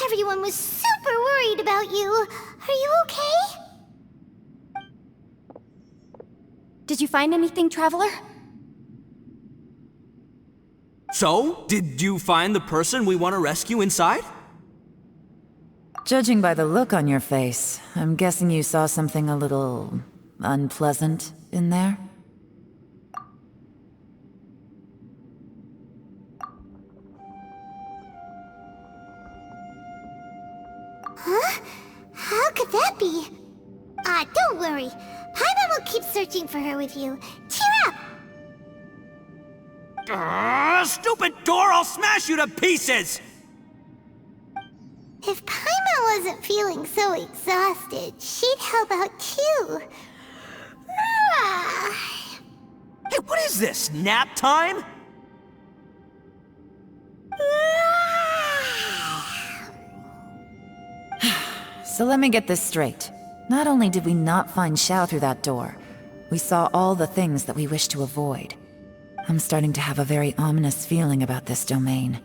Speaker 1: Everyone was super worried about you. Are you okay?
Speaker 3: Did you find anything, Traveler?
Speaker 2: So, did you find the person we want to rescue inside?
Speaker 5: Judging by the look on your face, I'm guessing you saw something a little unpleasant in there?
Speaker 1: Huh? How could that be? Don't worry. Paimon will keep searching for her with you. Cheer up!
Speaker 2: Stupid door! I'll smash you to pieces!
Speaker 1: If Paimon wasn't feeling so exhausted, she'd help out too.
Speaker 2: Hey, what is this? Nap time?
Speaker 5: So let me get this straight. Not only did we not find Xiao through that door, we saw all the things that we wish to avoid. I'm starting to have a very ominous feeling about this domain.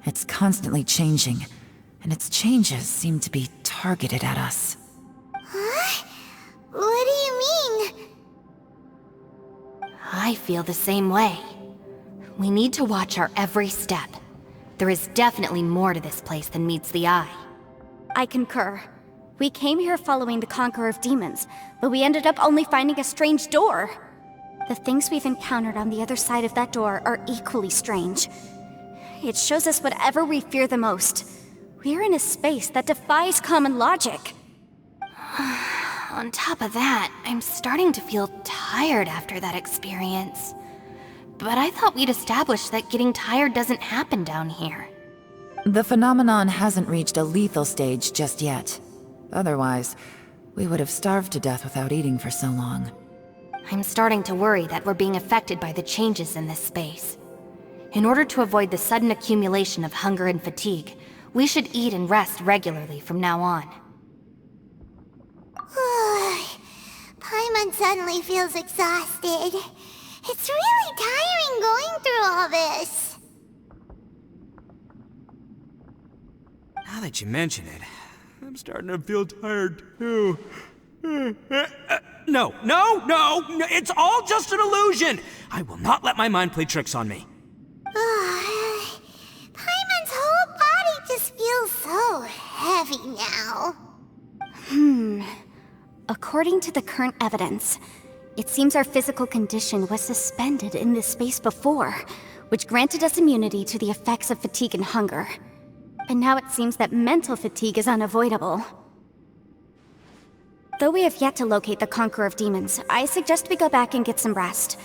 Speaker 5: It's constantly changing, and its changes seem to be targeted at us.
Speaker 1: Huh? What do you mean?
Speaker 7: I feel the same way. We need to watch our every step. There is definitely more to this place than meets the eye.
Speaker 3: I concur. We came here following the Conqueror of Demons, but we ended up only finding a strange door. The things we've encountered on the other side of that door are equally strange. It shows us whatever we fear the most. We're in a space that defies common logic.
Speaker 7: On top of that, I'm starting to feel tired after that experience. But I thought we'd established that getting tired doesn't happen down here.
Speaker 5: The phenomenon hasn't reached a lethal stage just yet. Otherwise, we would have starved to death without eating for so long.
Speaker 7: I'm starting to worry that we're being affected by the changes in this space. In order to avoid the sudden accumulation of hunger and fatigue, we should eat and rest regularly from now on.
Speaker 1: Paimon suddenly feels exhausted. It's really tiring going through all this.
Speaker 2: Now that you mention it, I'm starting to feel tired too. No, it's all just an illusion! I will not let my mind play tricks on me.
Speaker 1: Paimon's whole body just feels so heavy now.
Speaker 3: According to the current evidence, it seems our physical condition was suspended in this space before, which granted us immunity to the effects of fatigue and hunger. And now it seems that mental fatigue is unavoidable. Though we have yet to locate the Conqueror of Demons, I suggest we go back and get some rest.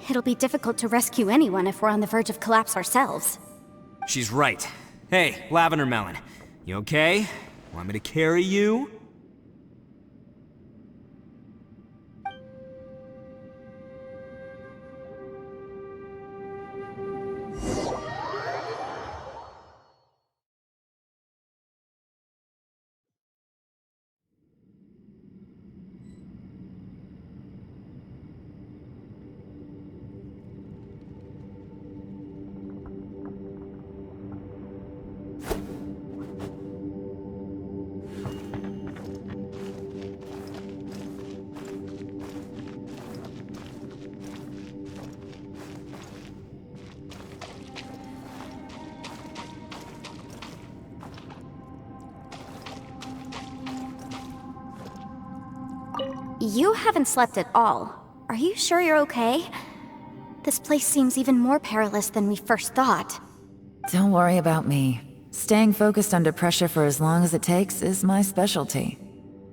Speaker 3: It'll be difficult to rescue anyone if we're on the verge of collapse ourselves.
Speaker 2: She's right. Hey, Lavender Melon, you okay? Want me to carry you?
Speaker 3: You haven't slept at all. Are you sure you're okay? This place seems even more perilous than we first thought.
Speaker 5: Don't worry about me. Staying focused under pressure for as long as it takes is my specialty.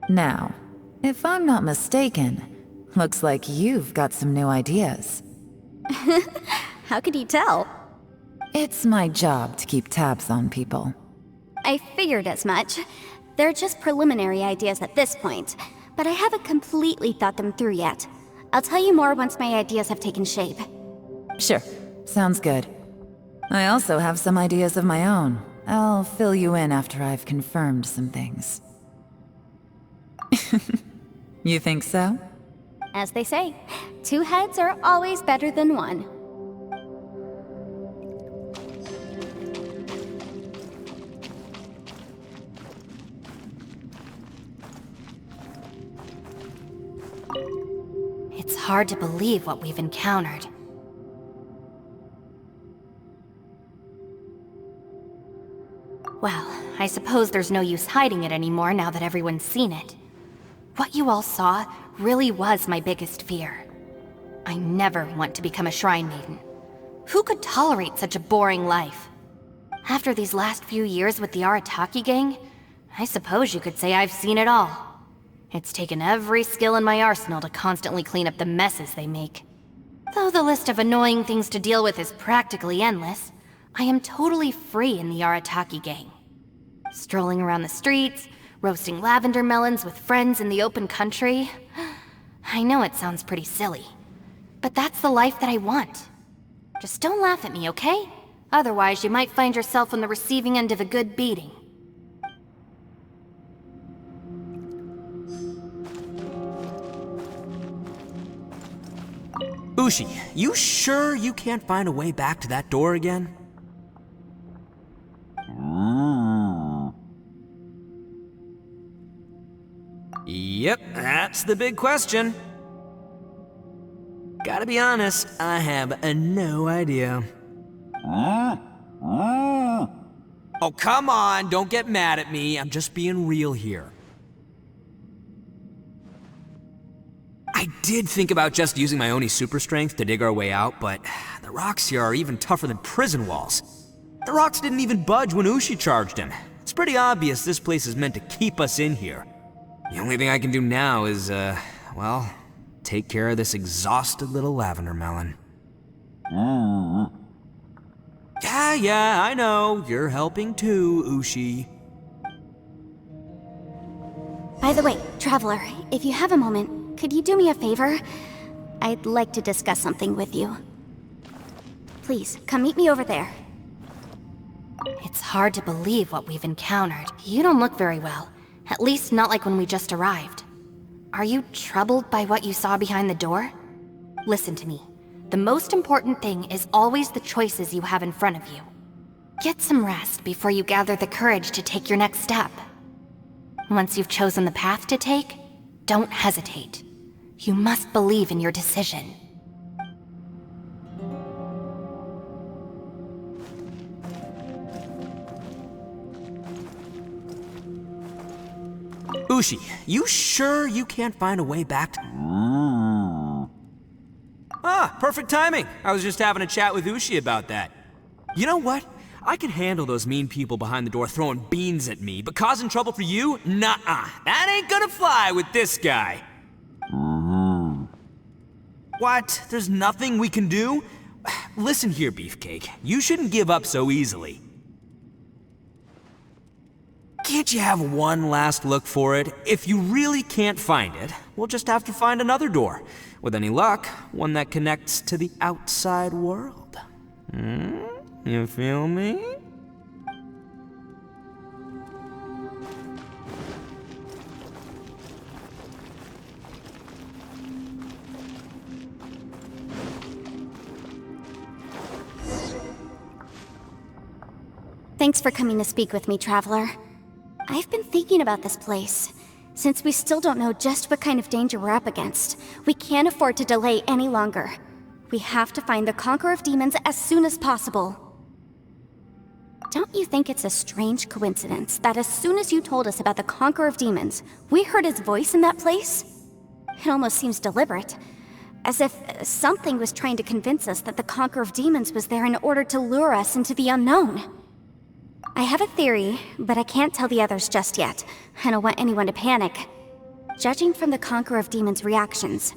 Speaker 5: Now, if I'm not mistaken, looks like you've got some new ideas.
Speaker 3: How could you tell?
Speaker 5: It's my job to keep tabs on people.
Speaker 3: I figured as much. They're just preliminary ideas at this point, but I haven't completely thought them through yet. I'll tell you more once my ideas have taken shape.
Speaker 5: Sure, sounds good. I also have some ideas of my own. I'll fill you in after I've confirmed some things. You think so?
Speaker 3: As they say, 2 heads are always better than 1.
Speaker 7: It's hard to believe what we've encountered. Well, I suppose there's no use hiding it anymore now that everyone's seen it. What you all saw really was my biggest fear. I never want to become a Shrine Maiden. Who could tolerate such a boring life? After these last few years with the Arataki gang, I suppose you could say I've seen it all. It's taken every skill in my arsenal to constantly clean up the messes they make. Though the list of annoying things to deal with is practically endless, I am totally free in the Arataki gang. Strolling around the streets, roasting lavender melons with friends in the open country. I know it sounds pretty silly, but that's the life that I want. Just don't laugh at me, okay? Otherwise, you might find yourself on the receiving end of a good beating.
Speaker 2: Ushi, you sure you can't find a way back to that door again? Yep, that's the big question. Gotta be honest, I have no idea. Oh, come on, don't get mad at me. I'm just being real here. I did think about just using my Oni super strength to dig our way out, but the rocks here are even tougher than prison walls. The rocks didn't even budge when Ushi charged him. It's pretty obvious this place is meant to keep us in here. The only thing I can do now is, well, take care of this exhausted little lavender melon. Yeah, I know. You're helping too, Ushi.
Speaker 3: By the way, Traveler, if you have a moment, could you do me a favor? I'd like to discuss something with you. Please, come meet me over there.
Speaker 7: It's hard to believe what we've encountered. You don't look very well. At least not like when we just arrived. Are you troubled by what you saw behind the door? Listen to me. The most important thing is always the choices you have in front of you. Get some rest before you gather the courage to take your next step. Once you've chosen the path to take, don't hesitate. You must believe in your decision.
Speaker 2: Ushi, you sure you can't find a way back to... Ah, perfect timing. I was just having a chat with Ushi about that. You know what? I can handle those mean people behind the door throwing beans at me, but causing trouble for you? Nuh-uh. That ain't gonna fly with this guy. What? There's nothing we can do? Listen here, Beefcake. You shouldn't give up so easily. Can't you have one last look for it? If you really can't find it, we'll just have to find another door. With any luck, one that connects to the outside world. You feel me?
Speaker 3: Thanks for coming to speak with me, Traveler. I've been thinking about this place. Since we still don't know just what kind of danger we're up against, we can't afford to delay any longer. We have to find the Conqueror of Demons as soon as possible. Don't you think it's a strange coincidence that as soon as you told us about the Conqueror of Demons, we heard his voice in that place? It almost seems deliberate. As if something was trying to convince us that the Conqueror of Demons was there in order to lure us into the unknown. I have a theory, but I can't tell the others just yet. I don't want anyone to panic. Judging from the Conqueror of Demons' reactions,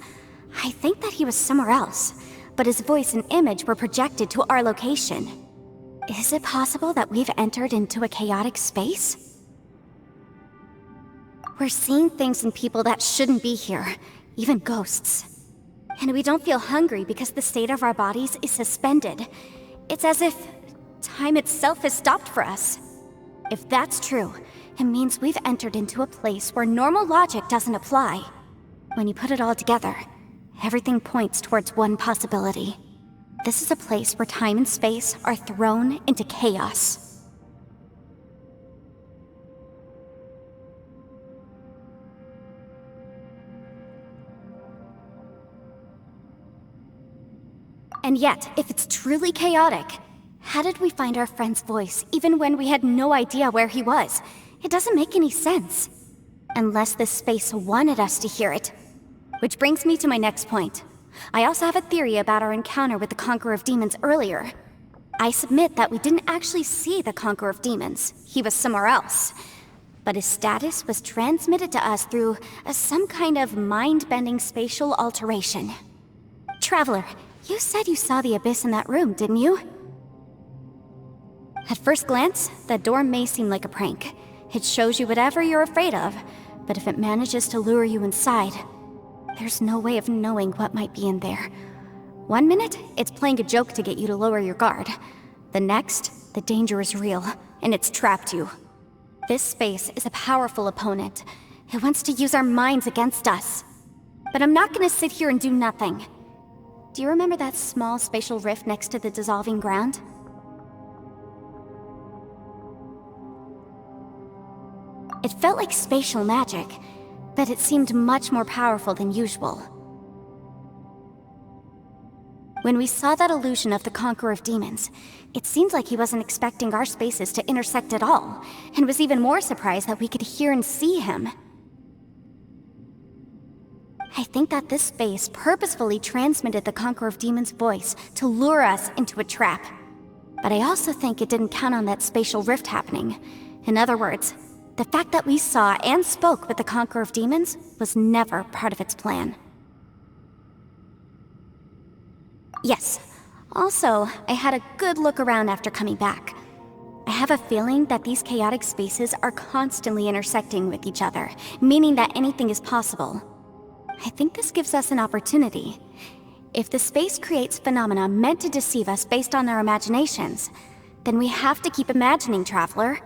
Speaker 3: I think that he was somewhere else, but his voice and image were projected to our location. Is it possible that we've entered into a chaotic space? We're seeing things and people that shouldn't be here, even ghosts. And we don't feel hungry because the state of our bodies is suspended. It's as if time itself has stopped for us. If that's true, it means we've entered into a place where normal logic doesn't apply. When you put it all together, everything points towards one possibility. This is a place where time and space are thrown into chaos. And yet, if it's truly chaotic, how did we find our friend's voice even when we had no idea where he was? It doesn't make any sense. Unless this space wanted us to hear it. Which brings me to my next point. I also have a theory about our encounter with the Conqueror of Demons earlier. I submit that we didn't actually see the Conqueror of Demons. He was somewhere else. But his status was transmitted to us through some kind of mind-bending spatial alteration. Traveler, you said you saw the abyss in that room, didn't you? At first glance, that door may seem like a prank. It shows you whatever you're afraid of, but if it manages to lure you inside, there's no way of knowing what might be in there. One minute, it's playing a joke to get you to lower your guard. The next, the danger is real, and it's trapped you. This space is a powerful opponent. It wants to use our minds against us. But I'm not gonna sit here and do nothing. Do you remember that small spatial rift next to the dissolving ground? It felt like spatial magic, but it seemed much more powerful than usual. When we saw that illusion of the Conqueror of Demons, it seemed like he wasn't expecting our spaces to intersect at all, and was even more surprised that we could hear and see him. I think that this space purposefully transmitted the Conqueror of Demons' voice to lure us into a trap. But I also think it didn't count on that spatial rift happening. In other words, the fact that we saw and spoke with the Conqueror of Demons was never part of its plan. Yes. Also, I had a good look around after coming back. I have a feeling that these chaotic spaces are constantly intersecting with each other, meaning that anything is possible. I think this gives us an opportunity. If the space creates phenomena meant to deceive us based on our imaginations, then we have to keep imagining, Traveler.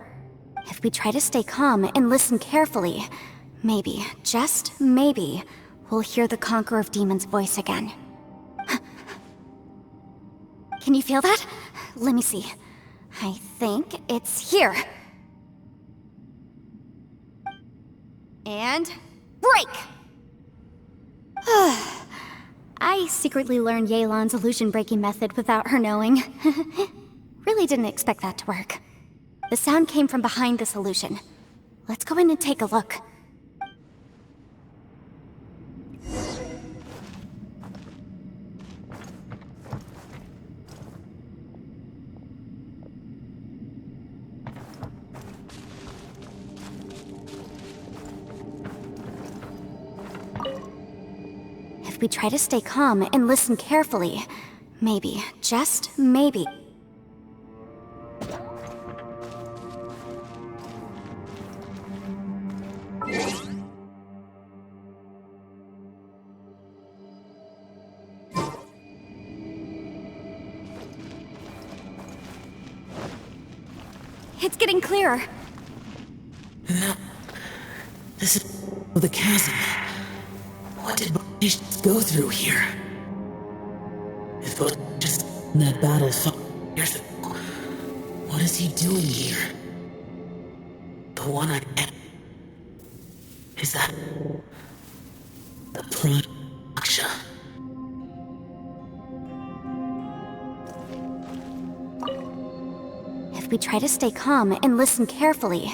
Speaker 3: If we try to stay calm and listen carefully, maybe, just maybe, we'll hear the Conqueror of Demons' voice again. Can you feel that? Let me see. I think it's here. And break! I secretly learned Yelan's illusion-breaking method without her knowing. Really didn't expect that to work. The sound came from behind this illusion. Let's go in and take a look. If we try to stay calm and listen carefully, maybe, just maybe... It's getting clearer.
Speaker 4: No. This is the chasm. What did Botish go through here? If Botish just in that battle years ago, what is he doing here? The one I met. Is that the prime Aksha?
Speaker 3: If we try to stay calm and listen carefully...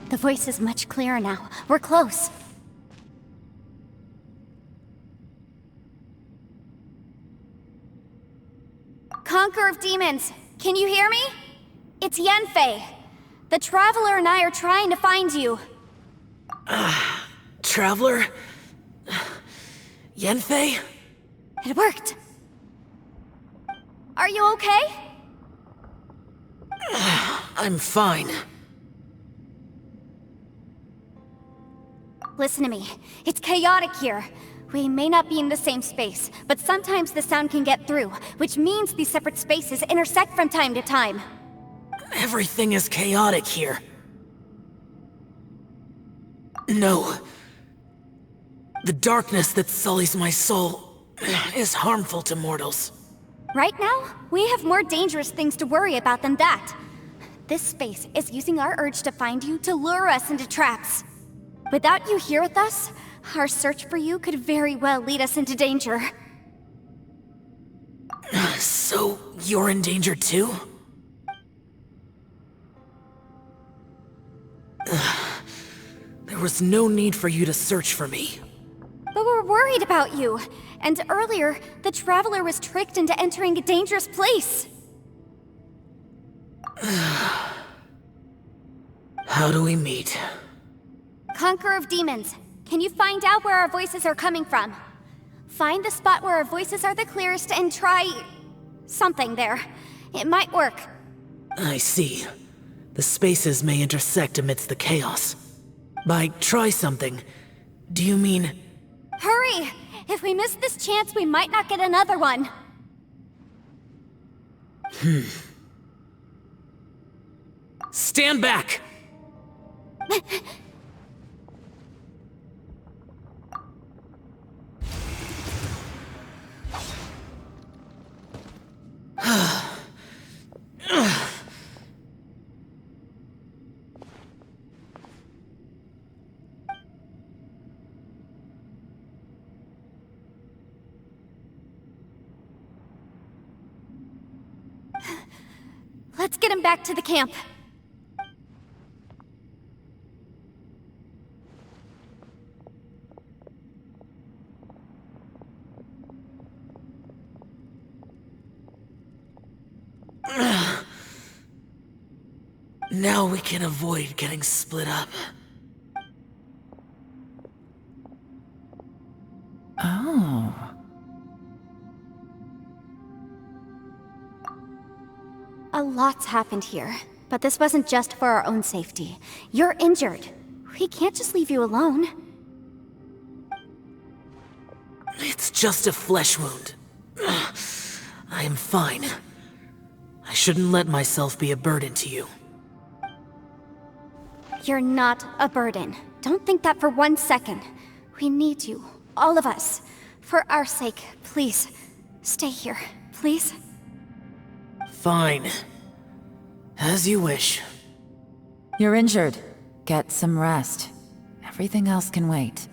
Speaker 3: The voice is much clearer now. We're close. Conqueror of Demons, can you hear me? It's Yanfei. The Traveler and I are trying to find you.
Speaker 4: Traveler? Yanfei?
Speaker 3: It worked. Are you okay?
Speaker 4: I'm fine.
Speaker 3: Listen to me. It's chaotic here. We may not be in the same space, but sometimes the sound can get through, which means these separate spaces intersect from time to time.
Speaker 4: Everything is chaotic here. No. The darkness that sullies my soul is harmful to mortals.
Speaker 3: Right now, we have more dangerous things to worry about than that. This space is using our urge to find you to lure us into traps. Without you here with us, our search for you could very well lead us into danger.
Speaker 4: So, you're in danger too? There was no need for you to search for me.
Speaker 3: But we're worried about you. And earlier, the Traveler was tricked into entering a dangerous place.
Speaker 4: How do we meet?
Speaker 3: Conqueror of Demons, can you find out where our voices are coming from? Find the spot where our voices are the clearest and try... something there. It might work.
Speaker 4: I see. The spaces may intersect amidst the chaos. By try something, do you mean...
Speaker 3: Hurry! If we miss this chance, we might not get another one.
Speaker 4: Stand back!
Speaker 3: Let's get him back to the camp.
Speaker 4: Now we can avoid getting split up.
Speaker 5: Oh.
Speaker 3: A lot's happened here, but this wasn't just for our own safety. You're injured. We can't just leave you alone.
Speaker 4: It's just a flesh wound. I am fine. I shouldn't let myself be a burden to you.
Speaker 3: You're not a burden. Don't think that for 1 second. We need you, all of us. For our sake, please. Stay here, please.
Speaker 4: Fine. As you wish.
Speaker 5: You're injured. Get some rest. Everything else can wait.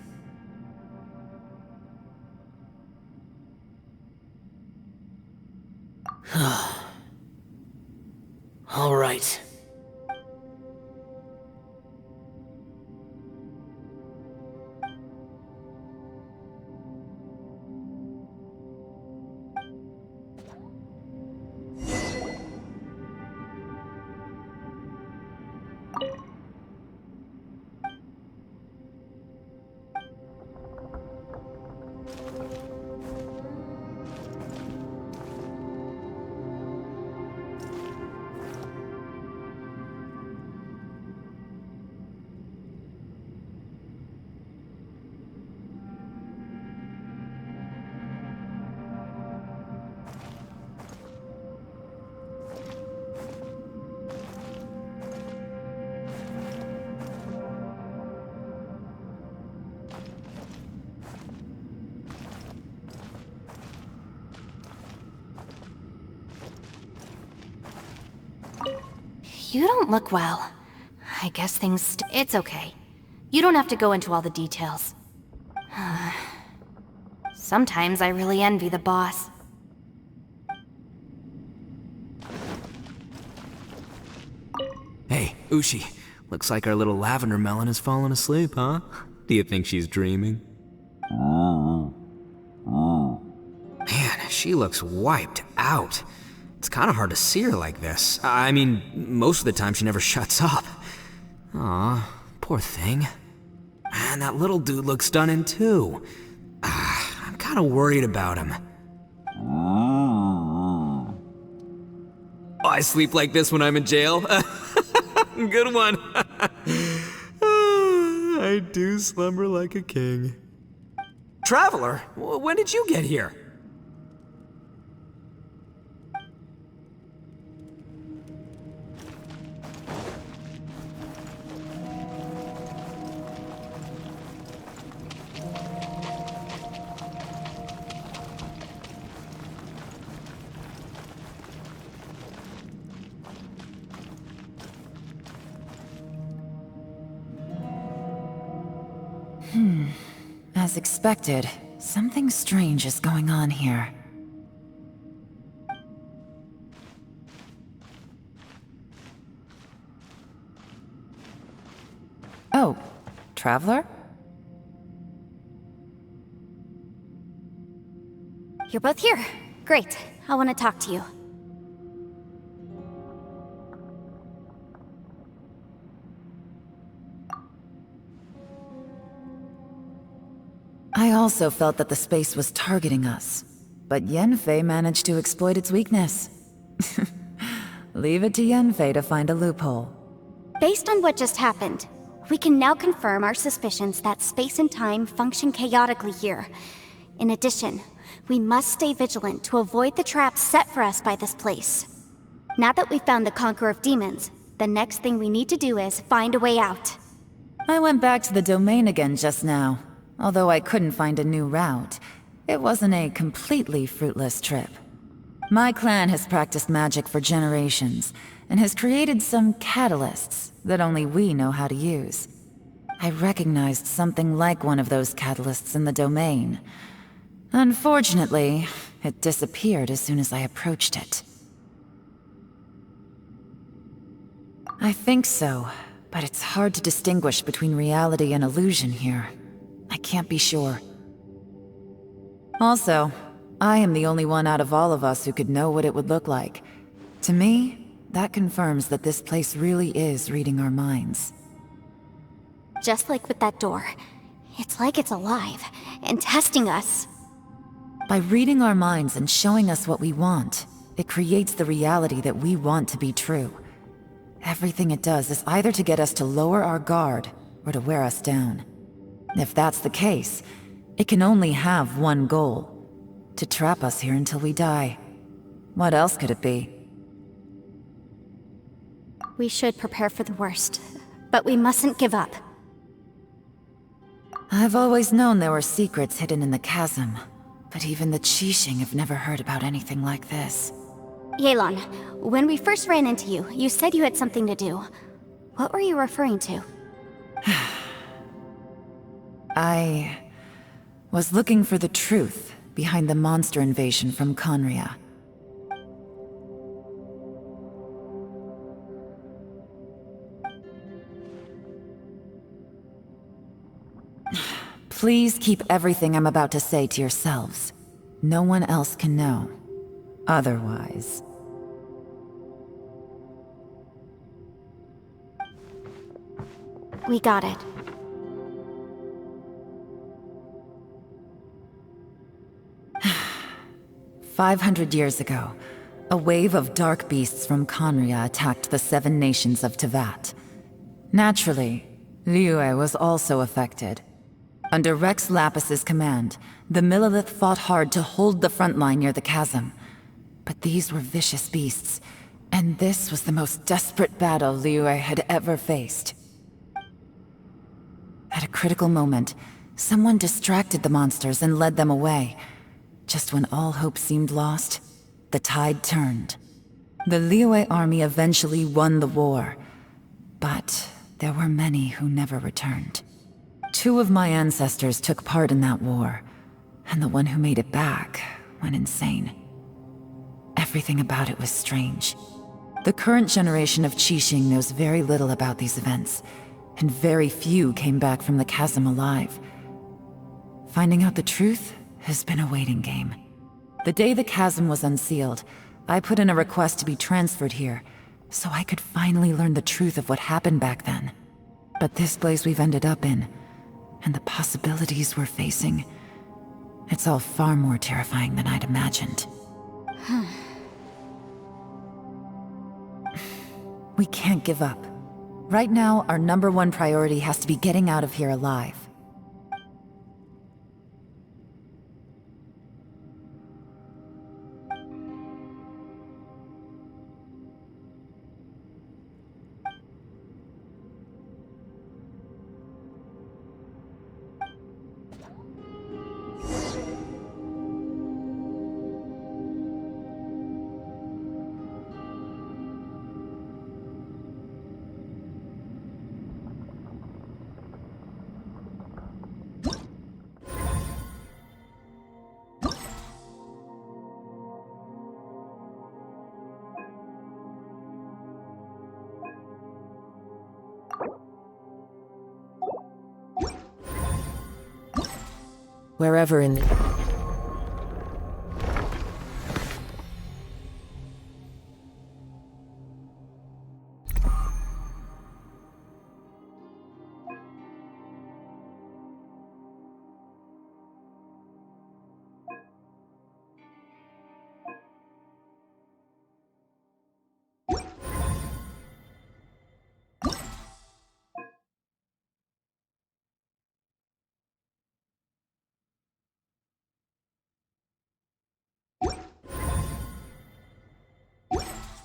Speaker 4: All right.
Speaker 7: You don't look well. I guess it's okay. You don't have to go into all the details. Sometimes I really envy the boss.
Speaker 2: Hey, Ushi. Looks like our little lavender melon has fallen asleep, huh? Do you think she's dreaming? Man, she looks wiped out. It's kind of hard to see her like this. I mean, most of the time she never shuts up. Aw, poor thing. Man, that little dude looks done in too. I'm kind of worried about him. Oh, I sleep like this when I'm in jail? Good one. I do slumber like a king. Traveler, when did you get here?
Speaker 5: As expected, something strange is going on here. Oh, Traveler?
Speaker 3: You're both here. Great. I want to talk to you.
Speaker 5: I also felt that the space was targeting us, but Yenfei managed to exploit its weakness. Leave it to Yenfei to find a loophole.
Speaker 3: Based on what just happened, we can now confirm our suspicions that space and time function chaotically here. In addition, we must stay vigilant to avoid the traps set for us by this place. Now that we've found the Conqueror of Demons, the next thing we need to do is find a way out.
Speaker 5: I went back to the domain again just now. Although I couldn't find a new route, it wasn't a completely fruitless trip. My clan has practiced magic for generations, and has created some catalysts that only we know how to use. I recognized something like one of those catalysts in the domain. Unfortunately, it disappeared as soon as I approached it. I think so, but it's hard to distinguish between reality and illusion here. I can't be sure. Also, I am the only one out of all of us who could know what it would look like. To me, that confirms that this place really is reading our minds.
Speaker 3: Just like with that door. It's like it's alive, and testing us.
Speaker 5: By reading our minds and showing us what we want, it creates the reality that we want to be true. Everything it does is either to get us to lower our guard, or to wear us down. If that's the case, it can only have one goal. To trap us here until we die. What else could it be?
Speaker 3: We should prepare for the worst, but we mustn't give up.
Speaker 5: I've always known there were secrets hidden in the chasm, but even the Qixing have never heard about anything like this.
Speaker 3: Yelan, when we first ran into you, you said you had something to do. What were you referring to?
Speaker 5: I was looking for the truth behind the monster invasion from Conria. Please keep everything I'm about to say to yourselves. No one else can know. Otherwise...
Speaker 3: We got it.
Speaker 5: "500 years ago, a wave of dark beasts from Conria attacked the 7 nations of Tevat. Naturally, Liyue was also affected. Under Rex Lapis's command, the Millelith fought hard to hold the front line near the chasm. But these were vicious beasts, and this was the most desperate battle Liyue had ever faced. At a critical moment, someone distracted the monsters and led them away. Just when all hope seemed lost, the tide turned. The Liyue army eventually won the war, but there were many who never returned. 2 of my ancestors took part in that war, and the one who made it back went insane. Everything about it was strange. The current generation of Qixing knows very little about these events, and very few came back from the chasm alive. Finding out the truth has been a waiting game. The day the chasm was unsealed, I put in a request to be transferred here, so I could finally learn the truth of what happened back then. But this place we've ended up in, and the possibilities we're facing, it's all far more terrifying than I'd imagined. We can't give up. Right now, our #1 priority has to be getting out of here alive.
Speaker 9: Wherever in the...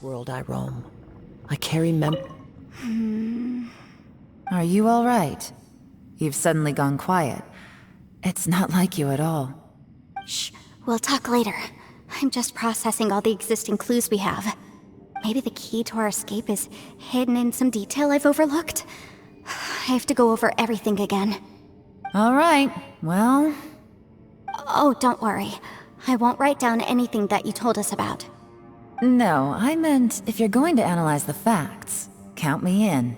Speaker 9: world I roam, I carry
Speaker 5: Are you all right? You've suddenly gone quiet. It's not like you at all.
Speaker 3: Shh, we'll talk later. I'm just processing all the existing clues we have. Maybe the key to our escape is hidden in some detail I've overlooked. I have to go over everything again.
Speaker 5: All right, well...
Speaker 3: Oh, don't worry. I won't write down anything that you told us about.
Speaker 5: No, I meant if you're going to analyze the facts, count me in.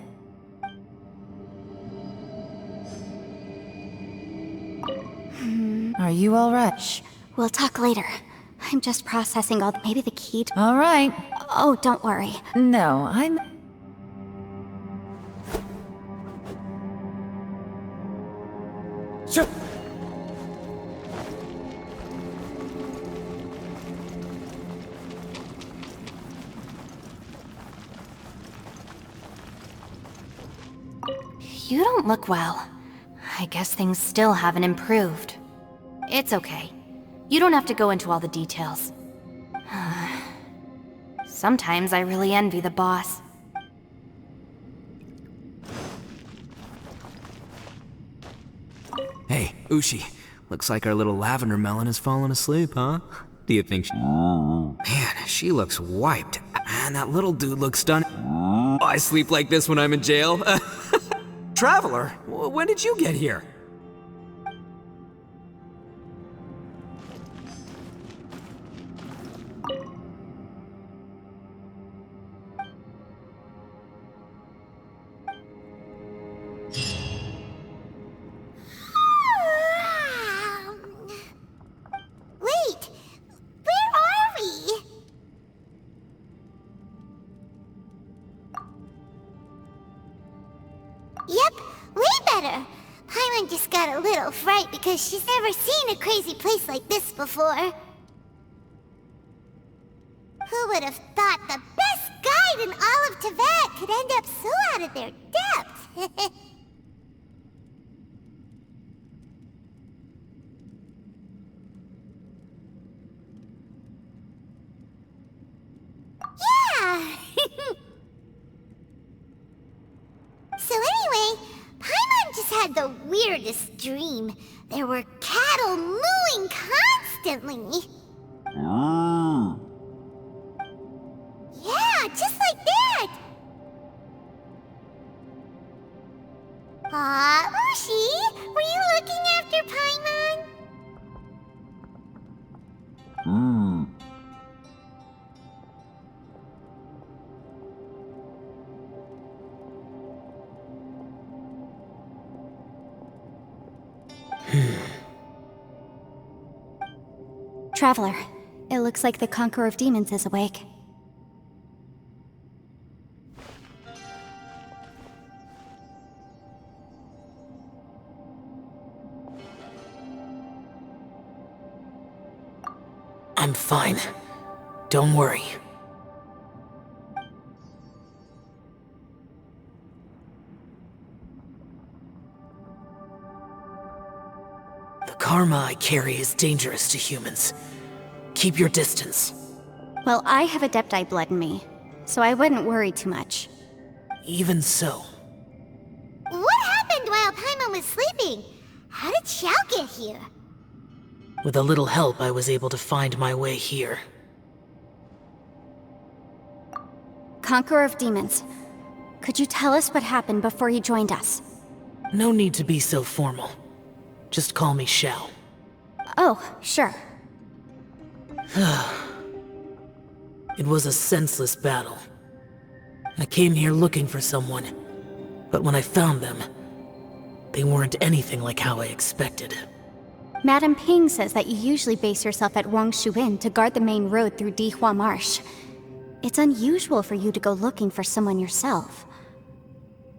Speaker 5: Are you all right?
Speaker 3: Shh, we'll talk later. I'm just processing all maybe the key to...
Speaker 5: All right.
Speaker 3: Oh, don't worry.
Speaker 5: No, I'm...
Speaker 6: Sure.
Speaker 7: You don't look well. I guess things still haven't improved. It's okay. You don't have to go into all the details. Sometimes I really envy the boss.
Speaker 2: Hey, Ushi. Looks like our little lavender melon has fallen asleep, huh? Do you think she... Man, she looks wiped. And that little dude looks done. I sleep like this when I'm in jail. Traveler, when did you get here?
Speaker 1: Wait, where are we? Yep, way better. Paimon just got a little fright because she's never seen a crazy place like this before. Who would have thought the best guide in all of Tibet could end up so out of their depth? Yeah! So anyway, Paimon just had the weirdest dream. There were cattle mooing constantly. Yeah, just like that. Aw, Ushi, were you looking after Paimon?
Speaker 3: Traveler, it looks like the Conqueror of Demons is awake.
Speaker 4: I'm fine. Don't worry. The karma I carry is dangerous to humans. Keep your distance.
Speaker 3: Well, I have Adepti blood in me, so I wouldn't worry too much.
Speaker 4: Even so.
Speaker 1: What happened while Paimon was sleeping? How did Xiao get here?
Speaker 4: With a little help, I was able to find my way here.
Speaker 3: Conqueror of Demons, could you tell us what happened before you joined us?
Speaker 4: No need to be so formal. Just call me Xiao.
Speaker 3: Oh, sure.
Speaker 4: It was a senseless battle. I came here looking for someone, but when I found them, they weren't anything like how I expected.
Speaker 3: Madame Ping says that you usually base yourself at Wangshu Inn to guard the main road through Dihua Marsh. It's unusual for you to go looking for someone yourself.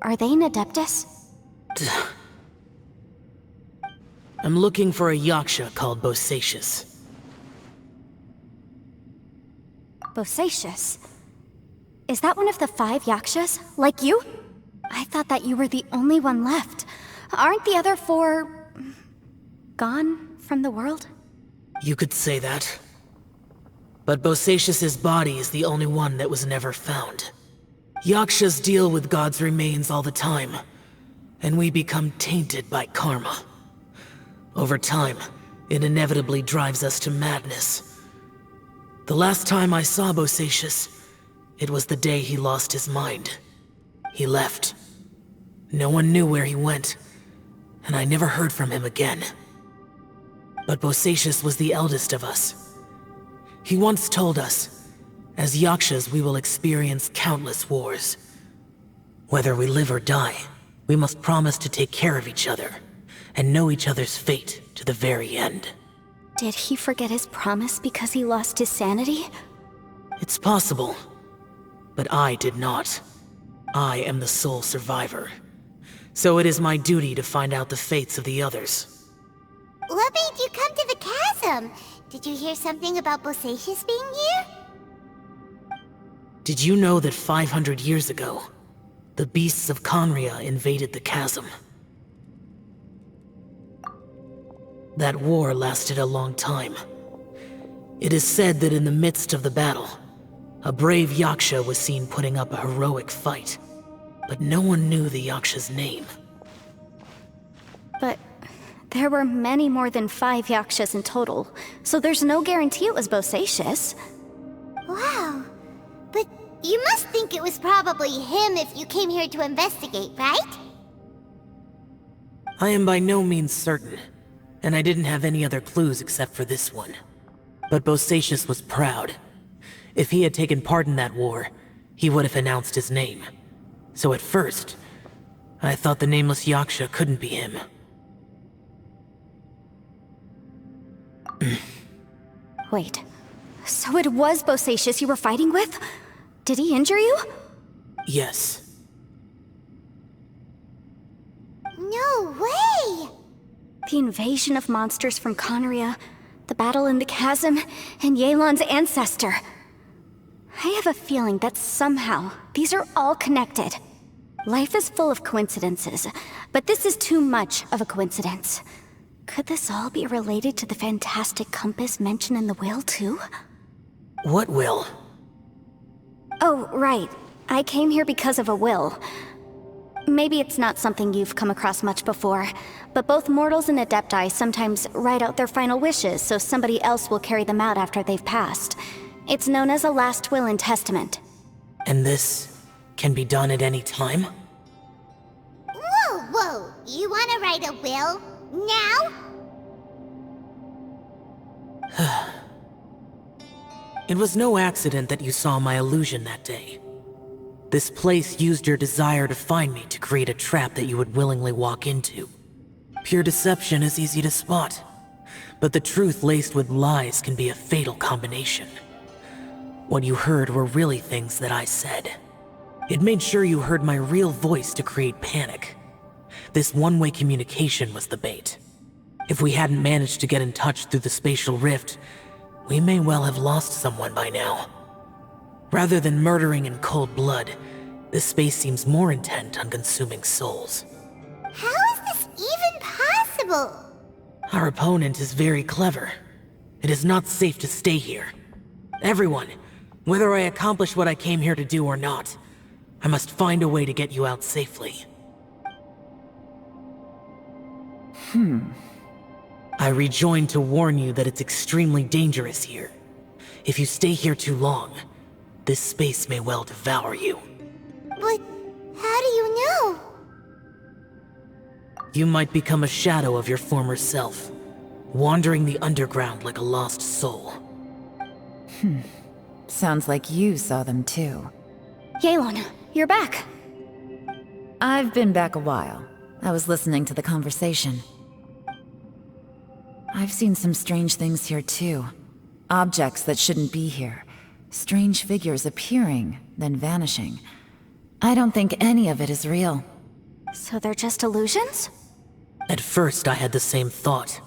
Speaker 3: Are they an Adeptus?
Speaker 4: I'm looking for a Yaksha called Bosacius.
Speaker 3: Bosacius? Is that one of the 5 Yakshas, like you? I thought that you were the only one left. Aren't the other 4... gone from the world?
Speaker 4: You could say that. But Bosacius's body is the only one that was never found. Yakshas deal with God's remains all the time, and we become tainted by karma. Over time, it inevitably drives us to madness. The last time I saw Bosacius, it was the day he lost his mind. He left. No one knew where he went, and I never heard from him again. But Bosacius was the eldest of us. He once told us, as Yakshas we will experience countless wars. Whether we live or die, we must promise to take care of each other, and know each other's fate to the very end.
Speaker 3: Did he forget his promise because he lost his sanity?
Speaker 4: It's possible, but I did not. I am the sole survivor. So it is my duty to find out the fates of the others.
Speaker 1: What made you come to the chasm? Did you hear something about Bosacius being here?
Speaker 4: Did you know that 500 years ago, the beasts of Conria invaded the chasm? That war lasted a long time. It is said that in the midst of the battle, a brave Yaksha was seen putting up a heroic fight, but no one knew the Yaksha's name.
Speaker 3: But there were many more than 5 Yakshas in total, so there's no guarantee it was Bosacius.
Speaker 1: Wow. But you must think it was probably him if you came here to investigate, right?
Speaker 4: I am by no means certain, and I didn't have any other clues except for this one. But Bosacius was proud. If he had taken part in that war, he would have announced his name. So at first, I thought the nameless Yaksha couldn't be him.
Speaker 3: Wait, so it was Bosacius you were fighting with? Did he injure you?
Speaker 4: Yes.
Speaker 1: No way!
Speaker 3: The invasion of monsters from Conria, the battle in the chasm, and Yelan's ancestor. I have a feeling that somehow these are all connected. Life is full of coincidences, but this is too much of a coincidence. Could this all be related to the fantastic compass mentioned in the will, too?
Speaker 4: What will?
Speaker 3: Oh, right. I came here because of a will. Maybe it's not something you've come across much before, but both mortals and adepti sometimes write out their final wishes so somebody else will carry them out after they've passed. It's known as a last will and testament.
Speaker 4: And this can be done at any time?
Speaker 1: Whoa, whoa! You wanna write a will? Now?
Speaker 4: It was no accident that you saw my illusion that day. This place used your desire to find me to create a trap that you would willingly walk into. Pure deception is easy to spot, but the truth laced with lies can be a fatal combination. What you heard were really things that I said. It made sure you heard my real voice to create panic. This one-way communication was the bait. If we hadn't managed to get in touch through the spatial rift, we may well have lost someone by now. Rather than murdering in cold blood, this space seems more intent on consuming souls.
Speaker 1: How is this even possible?
Speaker 4: Our opponent is very clever. It is not safe to stay here. Everyone, whether I accomplish what I came here to do or not, I must find a way to get you out safely. I rejoined to warn you that it's extremely dangerous here. If you stay here too long, this space may well devour you.
Speaker 1: But how do you know?
Speaker 4: You might become a shadow of your former self, wandering the underground like a lost soul.
Speaker 5: Sounds like you saw them too.
Speaker 3: Yelan, you're back.
Speaker 5: I've been back a while. I was listening to the conversation. I've seen some strange things here too. Objects that shouldn't be here. Strange figures appearing, then vanishing. I don't think any of it is real.
Speaker 3: So they're just illusions?
Speaker 4: At first I had the same thought,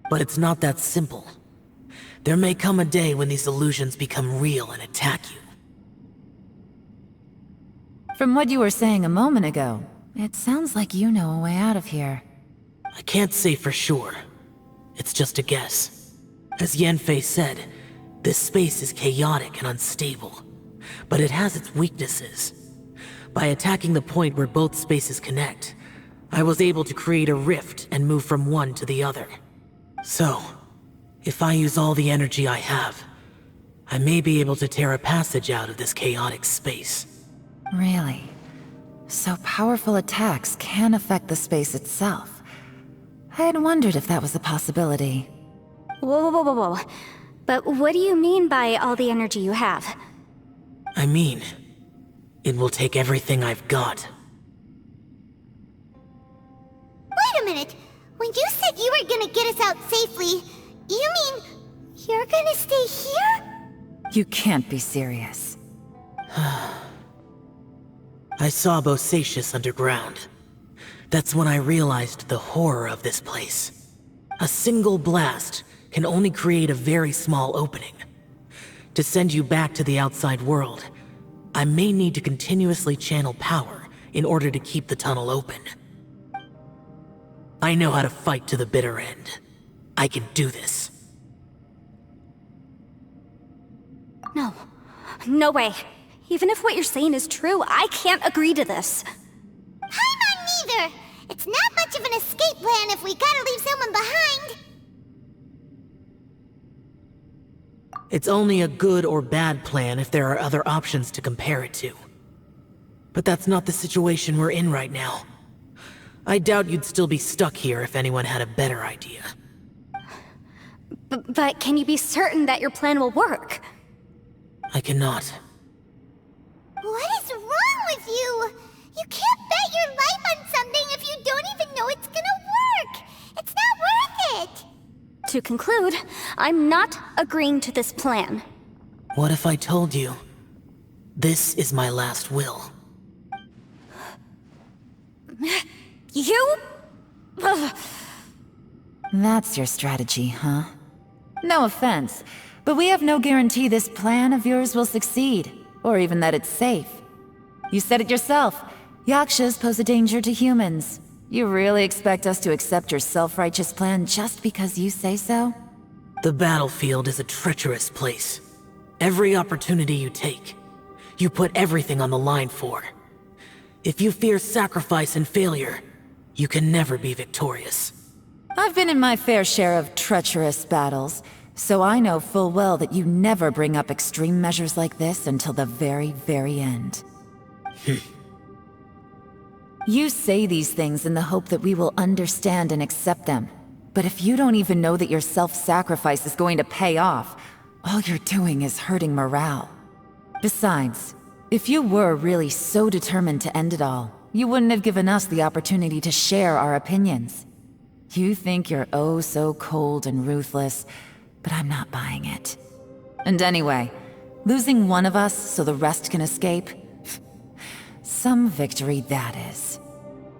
Speaker 4: but it's not that simple. There may come a day when these illusions become real and attack you.
Speaker 5: From what you were saying a moment ago, it sounds like you know a way out of here.
Speaker 4: I can't say for sure. It's just a guess. As Yanfei said, this space is chaotic and unstable, but it has its weaknesses. By attacking the point where both spaces connect, I was able to create a rift and move from one to the other. So, if I use all the energy I have, I may be able to tear a passage out of this chaotic space.
Speaker 5: Really? So powerful attacks can affect the space itself. I had wondered if that was a possibility.
Speaker 3: Whoa, whoa, whoa, whoa. But what do you mean by all the energy you have?
Speaker 4: I mean, it will take everything I've got.
Speaker 1: Wait a minute! When you said you were gonna get us out safely, you mean you're gonna stay here?
Speaker 5: You can't be serious.
Speaker 4: I saw Bosacius underground. That's when I realized the horror of this place. A single blast can only create a very small opening. To send you back to the outside world, I may need to continuously channel power in order to keep the tunnel open. I know how to fight to the bitter end. I can do this.
Speaker 3: No. No way. Even if what you're saying is true, I can't agree to this.
Speaker 1: I'm neither. It's not much of an escape plan if we gotta leave someone behind.
Speaker 4: It's only a good or bad plan if there are other options to compare it to. But that's not the situation we're in right now. I doubt you'd still be stuck here if anyone had a better idea.
Speaker 3: But can you be certain that your plan will work?
Speaker 4: I cannot.
Speaker 1: What is wrong with you? You can't bet your life on something if you don't even know it's gonna work. It's not worth it.
Speaker 3: To conclude, I'm not agreeing to this plan.
Speaker 4: What if I told you, this is my last will?
Speaker 3: You? Ugh.
Speaker 5: That's your strategy, huh? No offense, but we have no guarantee this plan of yours will succeed, or even that it's safe. You said it yourself. Yakshas pose a danger to humans. You really expect us to accept your self-righteous plan just because you say so?
Speaker 4: The battlefield is a treacherous place. Every opportunity you take, you put everything on the line for. If you fear sacrifice and failure, you can never be victorious.
Speaker 5: I've been in my fair share of treacherous battles, so I know full well that you never bring up extreme measures like this until the very, very end. You say these things in the hope that we will understand and accept them. But if you don't even know that your self-sacrifice is going to pay off, all you're doing is hurting morale. Besides, if you were really so determined to end it all, you wouldn't have given us the opportunity to share our opinions. You think you're oh so cold and ruthless, but I'm not buying it. And anyway, losing one of us so the rest can escape? Some victory that is.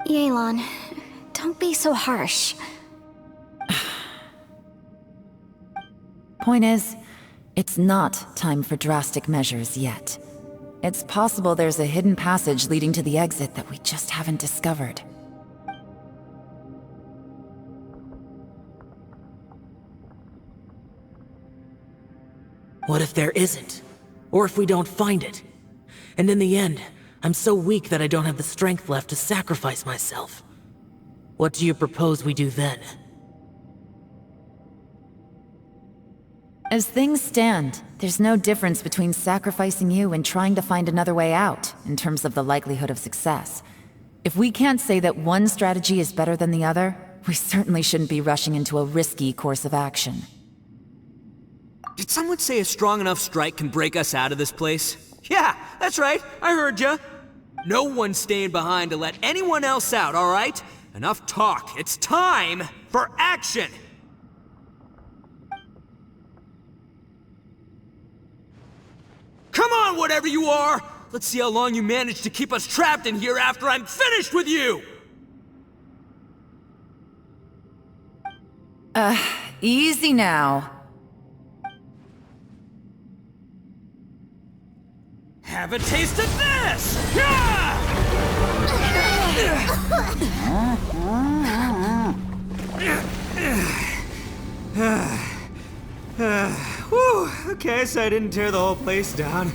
Speaker 3: Yelan, don't be so harsh.
Speaker 5: Point is, it's not time for drastic measures yet. It's possible there's a hidden passage leading to the exit that we just haven't discovered.
Speaker 4: What if there isn't? Or if we don't find it? And in the end, I'm so weak that I don't have the strength left to sacrifice myself. What do you propose we do then?
Speaker 5: As things stand, there's no difference between sacrificing you and trying to find another way out, in terms of the likelihood of success. If we can't say that one strategy is better than the other, we certainly shouldn't be rushing into a risky course of action.
Speaker 2: Did someone say a strong enough strike can break us out of this place? Yeah, that's right, I heard ya. No one's staying behind to let anyone else out, all right? Enough talk, it's time for action! Come on, whatever you are! Let's see how long you manage to keep us trapped in here after I'm finished with you!
Speaker 5: Easy now.
Speaker 2: Have a taste of this! Whew, okay, so I didn't tear the whole place down.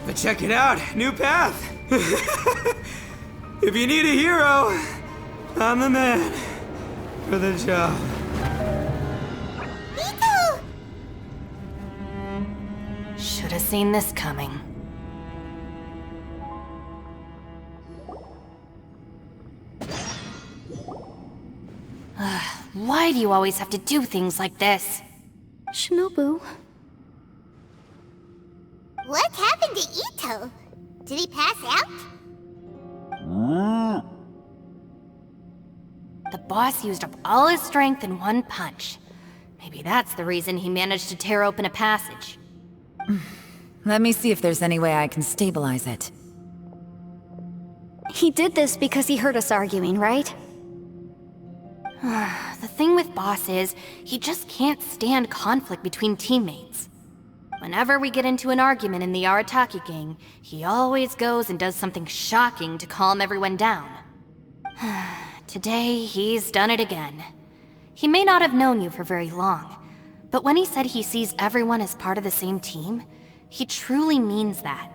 Speaker 2: But check it out, new path. If you need a hero, I'm the man for the job.
Speaker 7: Should have seen this coming. Why do you always have to do things like this?
Speaker 3: Shinobu.
Speaker 1: What happened to Ito? Did he pass out?
Speaker 7: The boss used up all his strength in one punch. Maybe that's the reason he managed to tear open a passage.
Speaker 5: Let me see if there's any way I can stabilize it.
Speaker 3: He did this because he heard us arguing, right?
Speaker 7: The thing with Boss is, he just can't stand conflict between teammates. Whenever we get into an argument in the Arataki gang, he always goes and does something shocking to calm everyone down. Today, he's done it again. He may not have known you for very long, but when he said he sees everyone as part of the same team, he truly means that.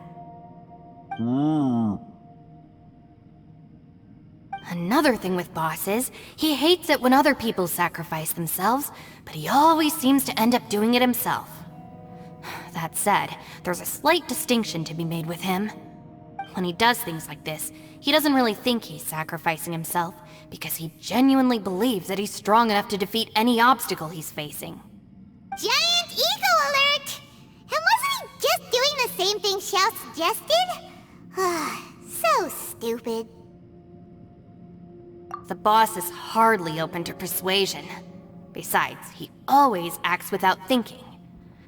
Speaker 7: Another thing with Boss is, he hates it when other people sacrifice themselves, but he always seems to end up doing it himself. That said, there's a slight distinction to be made with him. When he does things like this, he doesn't really think he's sacrificing himself, because he genuinely believes that he's strong enough to defeat any obstacle he's facing.
Speaker 1: Giant ego alert! And wasn't he just doing the same thing Xiao suggested? So stupid.
Speaker 7: The boss is hardly open to persuasion. Besides, he always acts without thinking.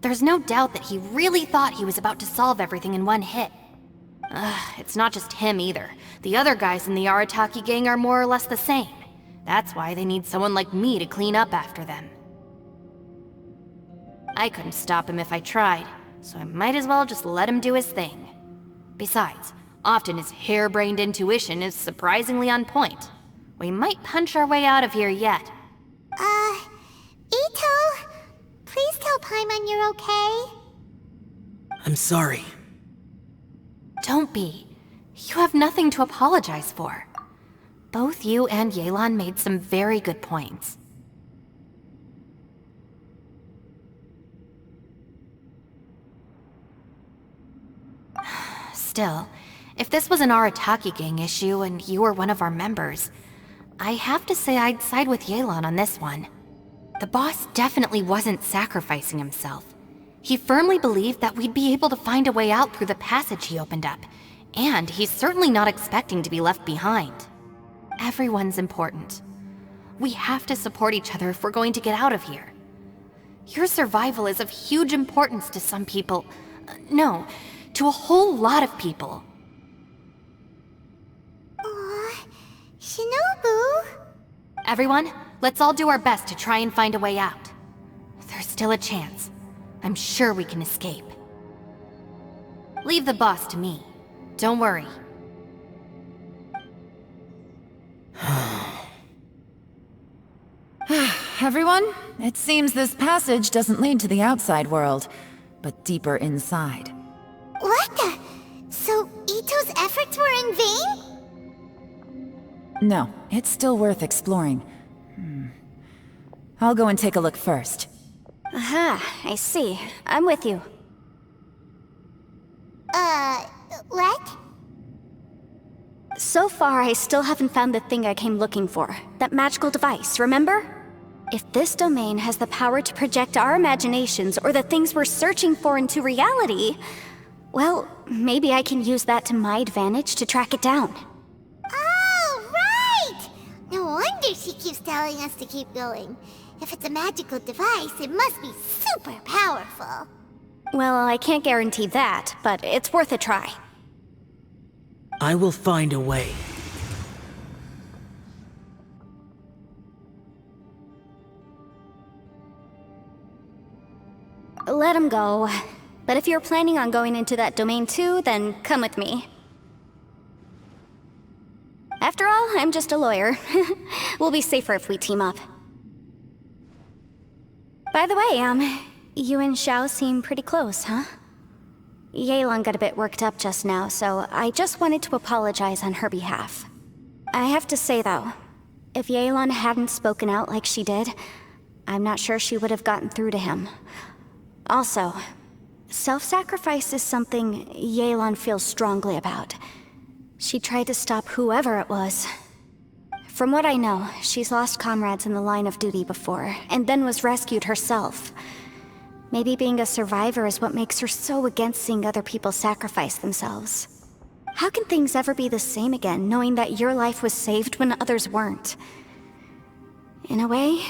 Speaker 7: There's no doubt that he really thought he was about to solve everything in one hit. It's not just him either. The other guys in the Arataki gang are more or less the same. That's why they need someone like me to clean up after them. I couldn't stop him if I tried, so I might as well just let him do his thing. Besides, often his harebrained intuition is surprisingly on point. We might punch our way out of here yet.
Speaker 1: Ito, please tell Paimon you're okay.
Speaker 11: I'm sorry.
Speaker 7: Don't be. You have nothing to apologize for. Both you and Yelan made some very good points. Still, if this was an Arataki gang issue and you were one of our members, I have to say I'd side with Yelan on this one. The boss definitely wasn't sacrificing himself. He firmly believed that we'd be able to find a way out through the passage he opened up, and he's certainly not expecting to be left behind. Everyone's important. We have to support each other if we're going to get out of here. Your survival is of huge importance to some people. No, to a whole lot of people.
Speaker 1: Shinobu?
Speaker 7: Everyone, let's all do our best to try and find a way out. There's still a chance. I'm sure we can escape. Leave the boss to me. Don't worry.
Speaker 5: Everyone, it seems this passage doesn't lead to the outside world, but deeper inside.
Speaker 1: What the? So Ito's efforts were in vain?
Speaker 5: No, it's still worth exploring. I'll go and take a look first.
Speaker 3: Aha, I see. I'm with you.
Speaker 1: What?
Speaker 3: So far, I still haven't found the thing I came looking for. That magical device, remember? If this domain has the power to project our imaginations or the things we're searching for into reality, well, maybe I can use that to my advantage to track it down.
Speaker 1: Oh, right! No wonder she keeps telling us to keep going. If it's a magical device, it must be super powerful.
Speaker 3: Well, I can't guarantee that, but it's worth a try.
Speaker 11: I will find a way.
Speaker 3: Let him go. But if you're planning on going into that domain too, then come with me. After all, I'm just a lawyer. We'll be safer if we team up. By the way, you and Xiao seem pretty close, huh? Yelan got a bit worked up just now, so I just wanted to apologize on her behalf. I have to say though, if Yelan hadn't spoken out like she did, I'm not sure she would have gotten through to him. Also, self-sacrifice is something Yelan feels strongly about. She tried to stop whoever it was. From what I know, she's lost comrades in the line of duty before, and then was rescued herself. Maybe being a survivor is what makes her so against seeing other people sacrifice themselves. How can things ever be the same again, knowing that your life was saved when others weren't? In a way,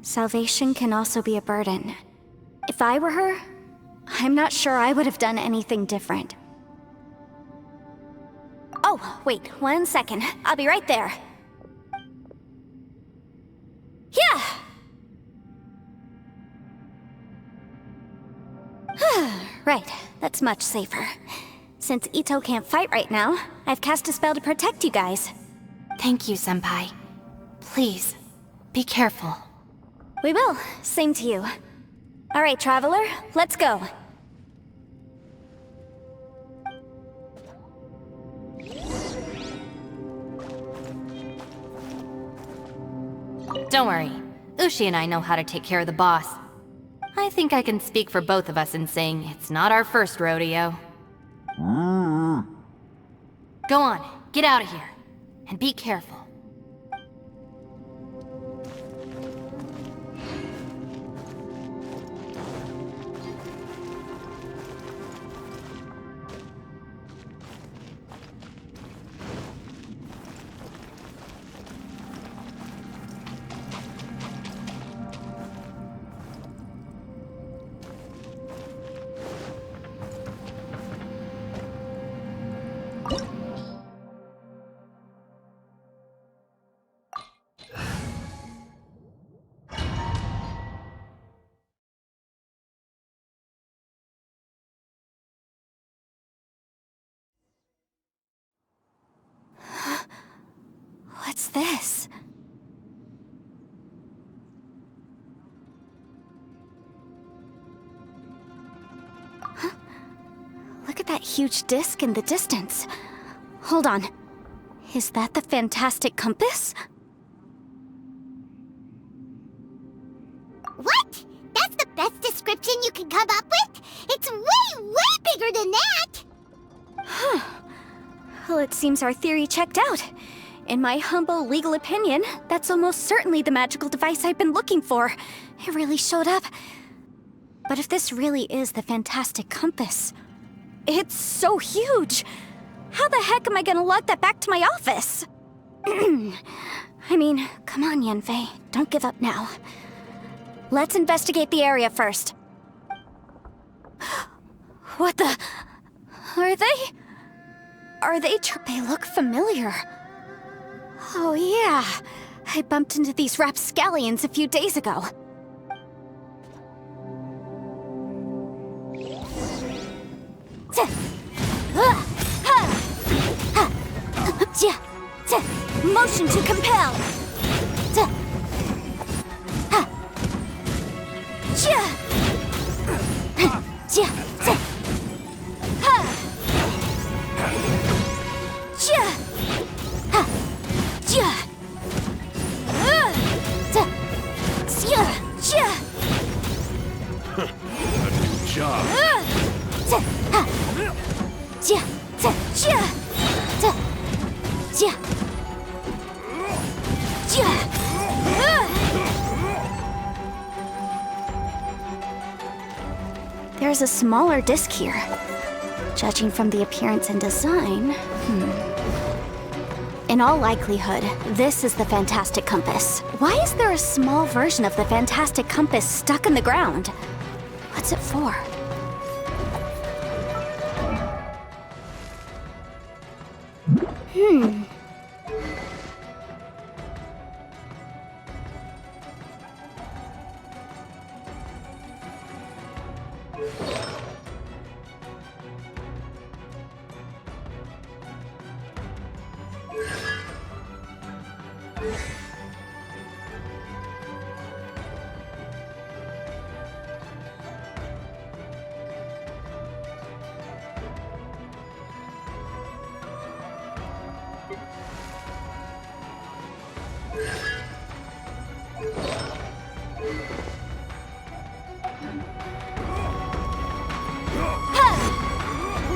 Speaker 3: salvation can also be a burden. If I were her, I'm not sure I would have done anything different. Oh, wait, 1 second. I'll be right there. Yeah! Right, that's much safer. Since Ito can't fight right now, I've cast a spell to protect you guys.
Speaker 7: Thank you, Senpai. Please, be careful.
Speaker 3: We will. Same to you. All right, Traveler, let's go.
Speaker 7: Don't worry. Ushi and I know how to take care of the boss. I think I can speak for both of us in saying it's not our first rodeo. Go on, get out of here. And be careful.
Speaker 3: What's this? Huh? Look at that huge disc in the distance. Hold on. Is that the fantastic compass?
Speaker 1: What? That's the best description you can come up with? It's way, way bigger than that!
Speaker 3: Huh. Well, it seems our theory checked out. In my humble legal opinion, that's almost certainly the magical device I've been looking for. It really showed up. But if this really is the fantastic compass, it's so huge! How the heck am I gonna lug that back to my office? I mean, come on, Yanfei. Don't give up now. Let's investigate the area first. What the... Are they... They look familiar. Oh yeah, I bumped into these rapscallions a few days ago. Motion to compel.
Speaker 6: Good job.
Speaker 3: There's a smaller disc here. Judging from the appearance and design, In all likelihood, this is the fantastic compass. Why is there a small version of the fantastic compass stuck in the ground? What's it for?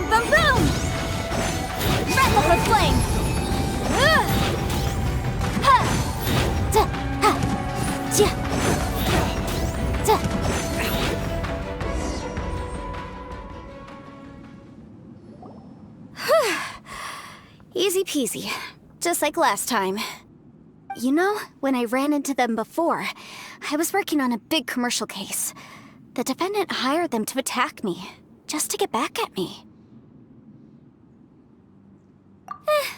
Speaker 3: Boom boom! Replica flame! Easy peasy, just like last time. You know, when I ran into them before, I was working on a big commercial case. The defendant hired them to attack me, just to get back at me.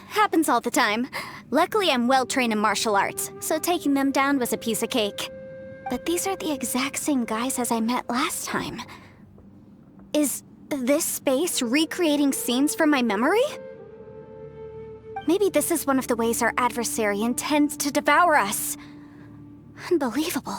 Speaker 3: Happens all the time. Luckily, I'm well-trained in martial arts, so taking them down was a piece of cake. But these are the exact same guys as I met last time. Is this space recreating scenes from my memory? Maybe this is one of the ways our adversary intends to devour us. Unbelievable.